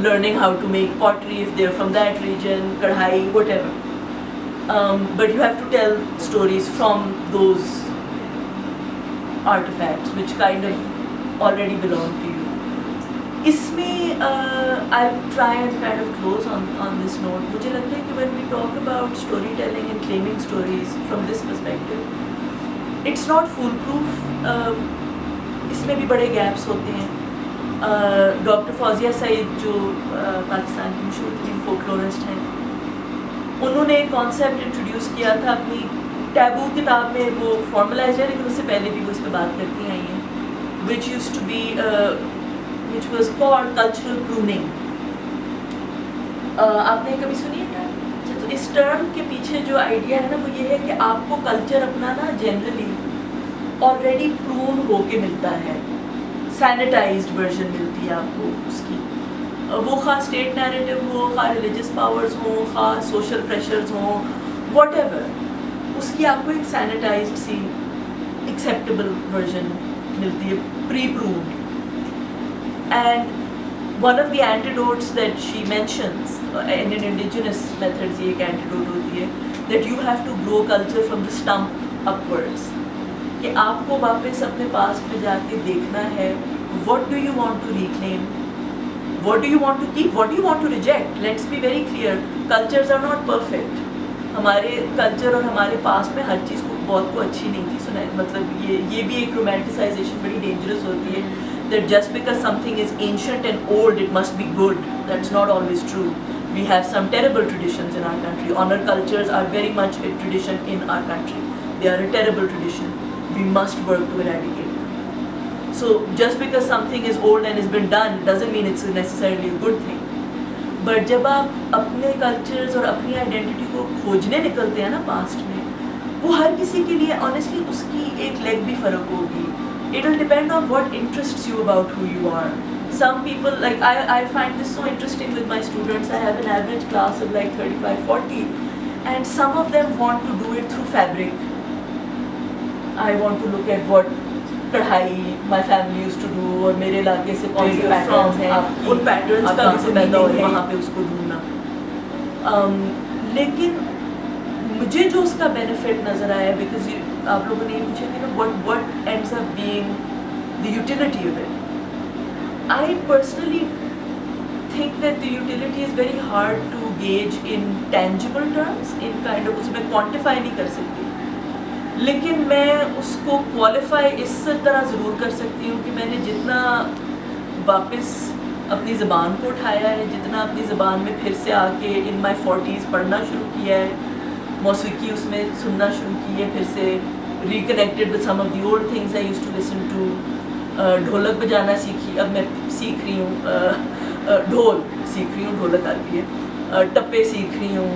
learning how to make pottery if they're from that region, kadhai, whatever. But you have to tell stories from those artifacts which kind of already belong to you. इसमें I'll try and kind of close on this note. मुझे लगता है कि when we talk about storytelling and claiming stories from this perspective, it's not foolproof. इसमें भी बड़े gaps होते हैं. डॉक्टर फौजिया सईद जो पाकिस्तान की मशहूर तरीन फोकलोरिस्ट हैं, उन्होंने एक कॉन्सेप्ट इंट्रोड्यूस किया था अपनी टैबू किताब में, वो फॉर्मलाइज है लेकिन उससे पहले भी वो इस पर बात करती आई हैं, which used to be which was called cultural pruning. आपने कभी सुनी है टर्म? तो इस टर्म के पीछे जो आइडिया है ना वो ये है कि आपको कल्चर अपना ना जनरली ऑलरेडी प्रून होके मिलता है, सैनिटाइज्ड वर्जन मिलती है आपको उसकी, वो खास स्टेट नैरेटिव हो, खा रिलीजियस पावर्स हो, खा सोशल प्रेशर्स हो, व्हाटएवर, उसकी आपको एक सैनिटाइज्ड सी एक्सेप्टेबल वर्जन मिलती है, pre proved. And one of the antidotes that she mentions in an indigenous methods, ये एक antidote होती है, that you have to grow culture from the stump upwards, कि आपको वापस अपने पास में जाके देखना है what do you want to reclaim, what do you want to keep, what do you want to reject. Let's be very clear, cultures are not perfect. हमारे culture और हमारे पास में हर चीज़ को बहुत को अच्छी नहीं थी सुना, मतलब ये भी एक रोमांटिसाइजेशन बड़ी डेंजरस होती है, that just because something is ancient and old it must be good. That's not always true. We have some terrible traditions in our country. Honor cultures are very much a tradition in our country. They are a terrible tradition. We must work to eradicate them. So just because something is old and has been done doesn't mean it's necessarily a good thing. But जब आप अपने cultures और अपनी identity को खोजने निकलते हैं ना past में, वो हर किसी के लिए honestly उसकी एक leg भी फ़र्क होगी. It will depend on what interests you about who you are. Some people, like I find this so interesting with my students. I have an average class of like 35-40 and some of them want to do it through fabric. I want to look at what कढ़ाई my family used to do और मेरे इलाके से कौन से patterns हैं, उन patterns का भी पैदा हो वहाँ पे उसको ढूंढना। लेकिन मुझे जो उसका benefit नज़र आया, because आप लोगों ने ये पूछा कि ना what ends up being the utility of it. I personally think that the utility is very hard to gauge in tangible terms, in kind of उसमें quantify नहीं कर सकती, लेकिन मैं उसको qualify इस तरह ज़रूर कर सकती हूँ कि मैंने जितना वापस अपनी ज़बान को उठाया है, जितना अपनी ज़बान में फिर से आके in my 40s पढ़ना शुरू किया है, मौसीकी उसमें सुनना शुरू की है, फिर से reconnected with some of the old things I used to listen to, ढोलक बजाना सीखी, अब मैं सीख रही हूँ, ढोल सीख रही हूँ, ढोलक आती है, टप्पे सीख रही हूँ,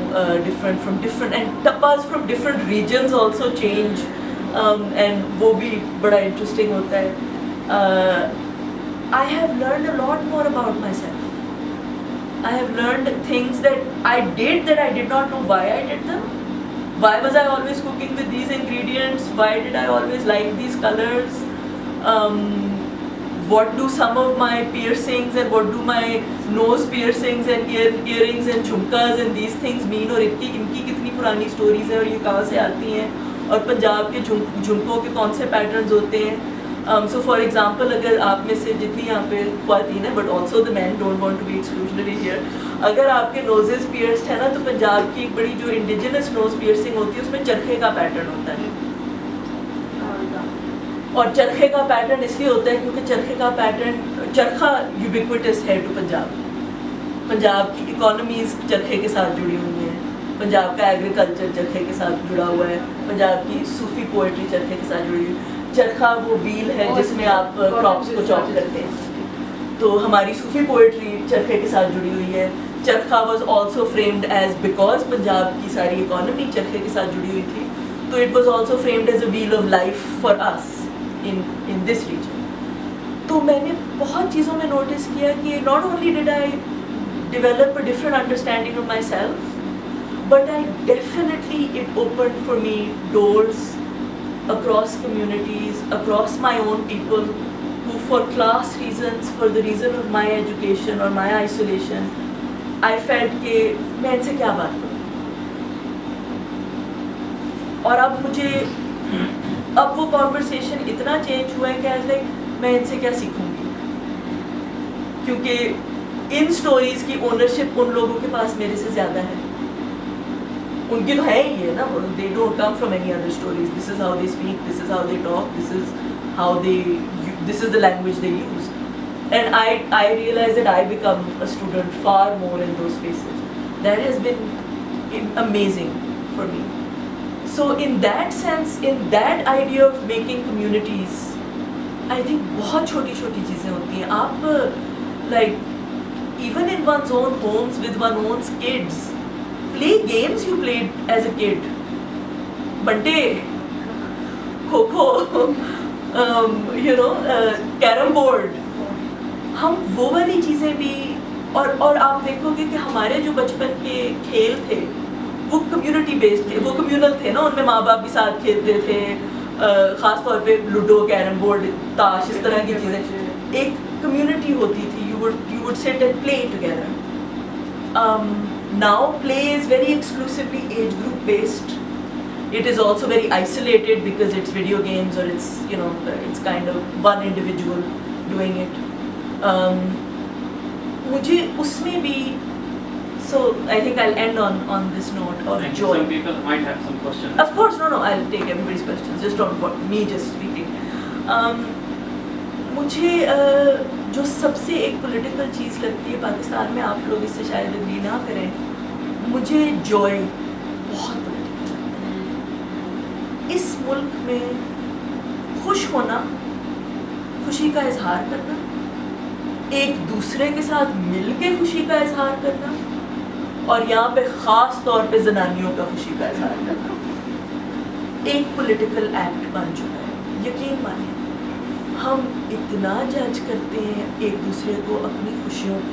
different from different and टप्पास from different regions also change, and वो भी बड़ा interesting होता है. I have learned a lot more about myself. I have learned things that I did that I did not know why I did them. Why was I always cooking with these ingredients? Why did I always like these colors? What do some of my piercings and what do my nose piercings and earrings and झुमकास and these things mean? और इनकी कितनी पुरानी stories हैं और ये कहाँ से आती हैं, और पंजाब के झुमकों के कौन से patterns होते हैं. So for example, अगर आप में से जितनी यहाँ पे ख्वातीन है, but also the men, don't want to be exclusionary here, अगर आपके noses pierced है ना, तो पंजाब की एक बड़ी जो indigenous nose piercing होती है उसमें चरखे का pattern होता है. और चरखे का pattern इसलिए होता है क्योंकि चरखे का pattern, चरखा ubiquitous है to पंजाब. पंजाब की economies चरखे के साथ जुड़ी हुई हैं, पंजाब का agriculture चरखे के साथ जुड़ा हुआ है, पंजाब की सूफी poetry चरखे के साथ जुड़ी हुई है. चरखा वो व्हील है जिसमें आप क्रॉप्स को चॉप करते हैं, तो हमारी सूफी पोएट्री चरखे के साथ जुड़ी हुई है. Charkha was also framed as, because Punjab की सारी इकोनॉमी चरखे के साथ जुड़ी हुई थी, तो it was also framed as a wheel of life for us in this region. तो मैंने बहुत चीज़ों में नोटिस किया कि not only did I develop a different understanding of my self, but I definitely it open for me doors across communities, across my own people who for class reasons, for the reason of my education or my isolation, I felt कि मैं इनसे क्या बात करूँ. और अब मुझे, अब वो conversation इतना change हुआ है कि आज like मैं इनसे क्या सीखूँगी, क्योंकि इन stories की ownership उन लोगों के पास मेरे से ज़्यादा है. उनकी तो है ही है ना, they don't come from any other stories. This is how they speak, this is how they talk, this is the language they use. And I realized that I become a student far more in those spaces. That has been amazing for me. So in that sense, in that idea of making communities, I think बहुत छोटी छोटी चीज़ें होती हैं. आप like even in one's own homes with one's own kids, play games you played as a kid. Bante, kho-kho, carrom board. हम वो वाली चीज़ें भी और आप देखोगे कि हमारे जो बचपन के खेल थे वो कम्युनिटी बेस्ड थे, वो कम्युनल थे ना, उनमें माँ बाप भी साथ खेलते थे. ख़ास तौर पे लूडो, कैरम बोर्ड, ताश, इस तरह की चीज़ें. एक कम्युनिटी होती थी. You would sit and play together. Now play is very exclusively age group based. It is also very isolated because it's video games or it's it's kind of one individual doing it. मुझे उसमें भी, so I think I'll end on this note of joy. Some people might have some questions. Of course, no, I'll take everybody's questions, just on me just speaking. मुझे जो सबसे एक political चीज़ लगती है पाकिस्तान में, आप लोग इससे शायद एग्री ना करें, मुझे जॉय बहुत पॉलिटिकल लगता है. इस मुल्क में खुश होना, खुशी का इजहार करना, एक दूसरे के साथ मिल के खुशी का इजहार करना, और यहाँ पे ख़ास तौर पे जनानियों का खुशी का इजहार करना एक पॉलिटिकल एक्ट बन चुका है. यकीन मानिए, हम इतना जज करते हैं एक दूसरे को अपनी खुशियों को.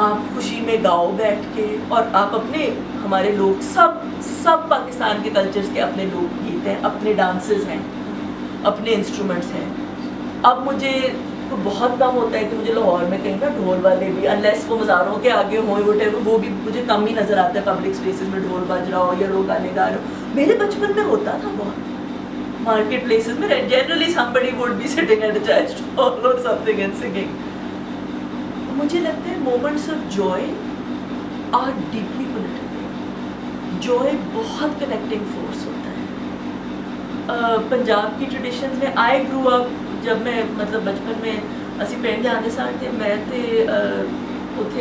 आप खुशी में गाओ बैठ के, और आप अपने, हमारे लोग सब पाकिस्तान के कल्चर्स के अपने लोक गीत हैं, अपने डांसेस हैं, अपने इंस्ट्रूमेंट्स हैं. अब मुझे तो बहुत कम होता है कि मुझे लाहौर में कहीं ना ढोल वाले भी, अनलेस वो मज़ारों के आगे हों वोटेवर, वो भी मुझे कम ही नज़र आता है. पब्लिक स्पेसेस में ढोल बज रहा हो या लोग गाने गा रहे हो. मेरे बचपन में होता था बहुत. मार्केट प्लेसेस में generally somebody would be sitting at a chai stall or something and singing. मुझे लगता है moments of joy are deeply political. Joy बहुत connecting force होता है. पंजाब की ट्रेडिशंस में I grew up, जब मैं मतलब बचपन में ਅਸੀਂ ਪਿੰਡ ਜਾਂਦੇ ਸਾਂ ਤੇ ਮੈਂ ਤੇ ਉੱਥੇ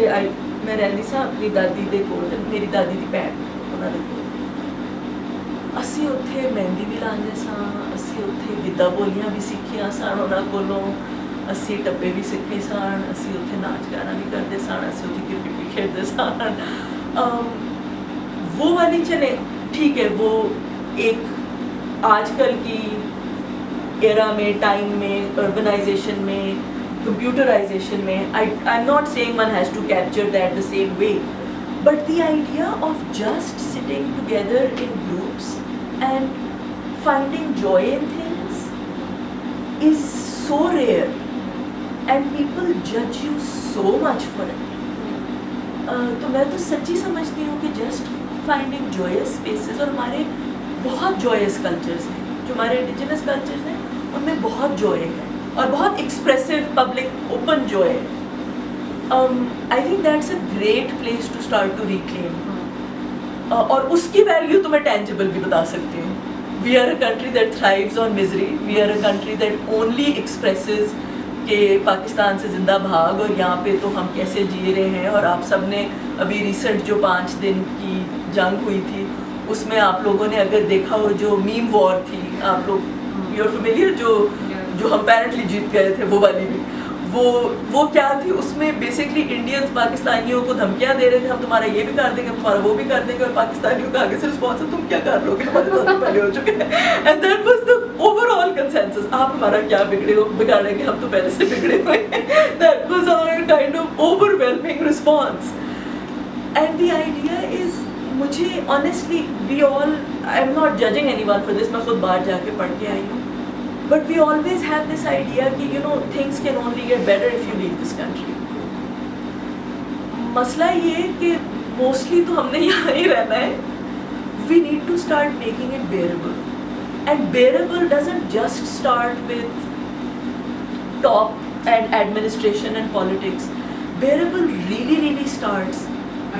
ਮੈਂ ਰਹਿੰਦੀ ਸਾਂ ਆਪਣੀ ਦਾਦੀ ਦੇ ਕੋਲ, ਤੇ ਮੇਰੀ ਦਾਦੀ ਦੀ ਭੈਣ ਉਹਨਾਂ ਦੇ ਕੋਲ. ਅਸੀਂ ਉੱਥੇ ਮਹਿੰਦੀ ਵੀ ਲਾਉਂਦੇ ਸਾਂ, ਅਸੀਂ ਉੱਥੇ ਗਿੱਧਾ ਬੋਲੀਆਂ ਵੀ ਸਿੱਖੀਆਂ ਸਨ ਉਹਨਾਂ ਕੋਲੋਂ, ਅਸੀਂ ਟੱਪੇ ਵੀ ਸਿੱਖੇ ਸਨ, ਅਸੀਂ ਉੱਥੇ ਨਾਚ ਗਾਣਾ ਵੀ ਕਰਦੇ ਸਨ, ਅਸੀਂ ਉੱਥੇ ਕ੍ਰਿਕਟ ਵੀ ਖੇਡਦੇ ਸਨ. वो वाली चले ठीक है, वो एक आजकल की एरा में, टाइम में, अर्बनाइजेशन में, कंप्यूटराइजेशन में, I am not saying one has to capture that the same way, but the idea of just sitting together in groups and finding joy in things is so rare and people judge you so much for it. तो मैं तो सच्ची समझती हूँ कि just finding joyous spaces, और हमारे बहुत joyous cultures हैं, जो हमारे indigenous cultures हैं उनमें बहुत joy है और बहुत expressive public open joy है. I think that's a great place to start to reclaim. और उसकी वैल्यू तो मैं टेंजिबल भी बता सकती हूँ. We are a country that thrives on misery. We are a country that only expresses कि पाकिस्तान से जिंदा भाग, और यहाँ पे तो हम कैसे जी रहे हैं. और आप सब ने अभी रिसेंट जो 5 दिन की जंग हुई थी उसमें आप लोगों ने अगर देखा हो, जो मीम वॉर थी, आप लोग यू आर फेमिलियर, जो हम अपेरेंटली जीत गए थे वो वाली भी, वो क्या थी, उसमें बेसिकली इंडियंस पाकिस्तानियों को धमकियां दे रहे थे, हम तुम्हारा ये भी कर देंगे, हम तुम्हारा वो भी कर देंगे, और पाकिस्तानियों का आगे से रिस्पॉन्स है, तुम क्या कर लोगे, हमारे साथ तो पहले हो चुके हैं. And that was the overall consensus. आप हमारा क्या बिगाड़ेंगे, हम तो पहले से बिगड़े हुए हैं. That was our kind of overwhelming response. And the idea is, मुझे honestly, we all, I am not judging anyone for this, मैं खुद बाहर जाके पढ़ के आई हूँ. But we always have this idea कि things can only get better if you leave this country. मसला ये है कि mostly तो हमने यहाँ ही रहना है. We need to start making it bearable. And bearable doesn't just start with top and administration and politics. Bearable really starts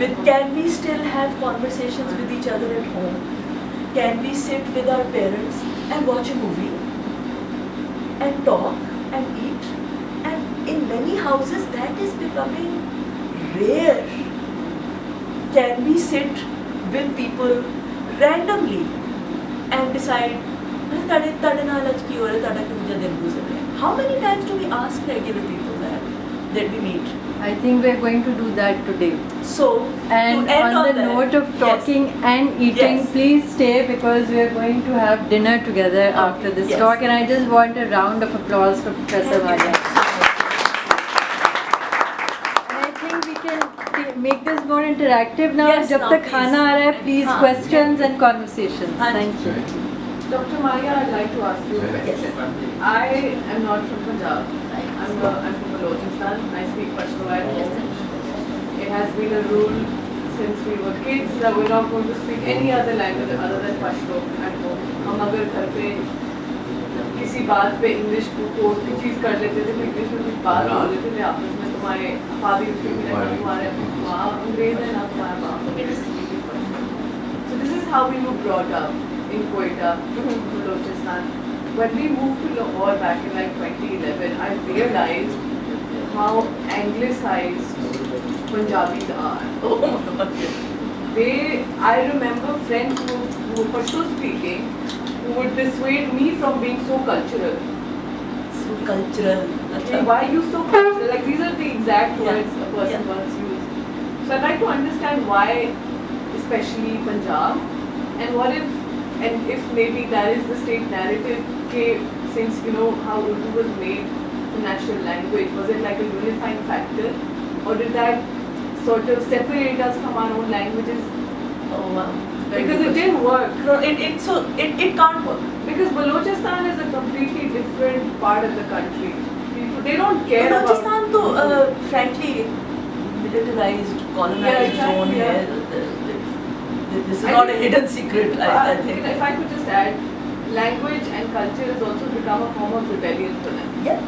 with, can we still have conversations with each other at home? Can we sit with our parents and watch a movie? And talk and eat, and in many houses that is becoming rare. can we sit with people randomly and decide ਤੁਹਾਡੇ ਨਾਲ ਅੱਜ ਕੀ ਹੋ ਰਿਹਾ, ਤੁਹਾਡਾ ਕਿਹੋ ਜਿਹਾ ਦਿਨ ਗੁਜ਼ਰ ਰਿਹਾ? How many times do we ask regular people that we meet? I think we're going to do that today. So And to end on the that, note of yes. talking and eating, Yes. please stay because we are going to have dinner together after this Yes. talk, and I just want a round of applause for Professor Thank you. Malia. And I think we can make this more interactive now. Yes, जब now, तक खाना आ रहा है, please हाँ. questions and conversations. हाँ. Thank you. Dr. Maya, I'd like to ask you a question. I am not from Punjab. I'm from Balochistan. I speak Pashto at home. It has been a rule since we were kids that we're not going to speak any other language other than Pashto at home. हम अगर घर पे किसी बात पे English को की चीज़ कर लेते थे, तो इंग्लिश में कुछ बात बोल लेते थे आपस में, तुम्हारे father used to be like तुम्हारे माँ अंग्रेज है ना तुम्हारा बाप. So this is how we were brought up in Quetta, Balochistan. When we moved to Lahore back in like 2011, I realized how anglicized Punjabis are. Oh my God. I remember friends who were Pashto speaking, who would dissuade me from being so cultural. So cultural. Okay, why are you so cultural? Like these are the exact Yeah. words a person Yeah. once used. So I'd like to understand why, especially Punjab, and if maybe that is the state narrative, since you know how Urdu was made the national language, was it like a unifying factor, or did that sort of separate us from our own languages? Oh wow. Very Because good it didn't work. No, it can't work. Because Balochistan is a completely different part of the country. People, they don't care about. Balochistan तो frankly militarized, colonized Yeah, exactly, zone yeah. है. This is I not a think- hidden secret. I think. If I could just add, language and culture has also become a form of rebellion for them. Yeah.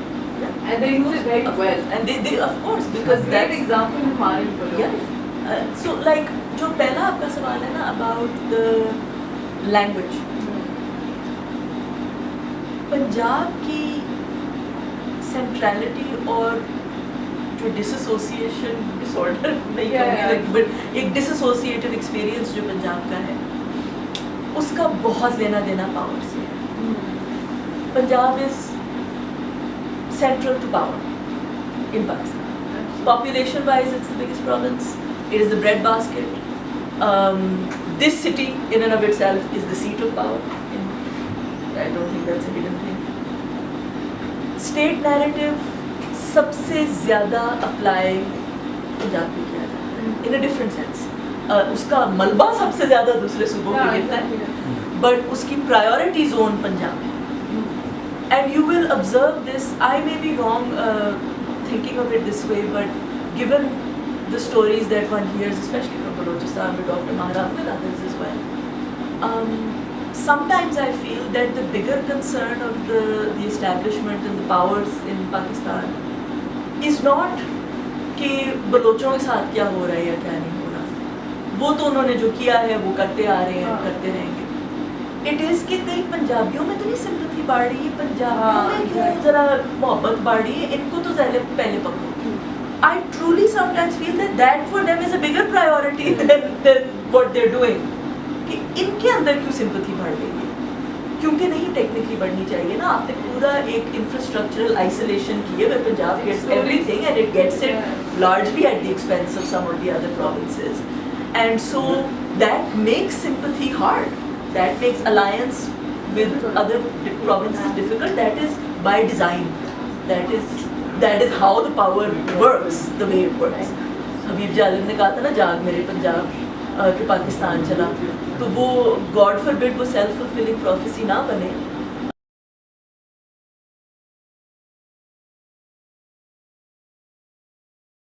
Yeah. And they use it very Of well. course. And they of course because Great that's example is Marin Polo. yeah. So like जो पहला आपका सवाल है ना about the language. Punjab की centrality और जो dissociation disorder नहीं कहूँगी बट एक डिसोसिएटिव एक्सपीरियंस जो पंजाब का है उसका बहुत लेना देना पावर से है. Punjab is central to power in Pakistan. Population wise, it's the biggest province. It is the breadbasket. This city in and of itself is the seat of power. I don't think that's a hidden thing. State narrative सबसे ज़्यादा apply Punjab में किया जाता है in a different sense. उसका मलबा सबसे ज़्यादा दूसरे सूबों में गिरता है, but उसकी priority zone पंजाब है. And you will observe this. I may be wrong thinking of it this way, but given the stories that one hears, especially from Balochistan with Dr. Mahra and others as well, sometimes I feel that the bigger concern of the establishment and the powers in Pakistan is not कि बलोचों के साथ क्या हो रहा है या क्या नहीं हो रहा. वो तो उन्होंने जो किया है वो करते आ रहे हैं, करते रहेंगे. इट इज़ कि कई पंजाबियों में तो नहीं सिंपैथी बढ़ रही है, पंजाबियों में क्यों ज़रा मोहब्बत बढ़ रही है, इनको तो पहले पकड़ो. I truly sometimes feel that for them is a bigger priority than what they're doing. कि इनके अंदर क्यों सिंपैथी बढ़ रही है, क्योंकि नहीं टेक्निकली बढ़नी चाहिए ना. आपने पूरा एक इंफ्रास्ट्रक्चरल आइसोलेशन की है where Punjab gets everything and it gets it largely at the expense of some of the other provinces, and so that makes sympathy hard. That makes alliance with other provinces difficult. That is by design. That is how the power works, the way it works. हबीब जालिम ने कहा था ना जाग मेरे पंजाब कि पाकिस्तान चला, तो वो गॉड फॉरबिड वो सेल्फ फुलफिलिंग प्रोफेसी ना बने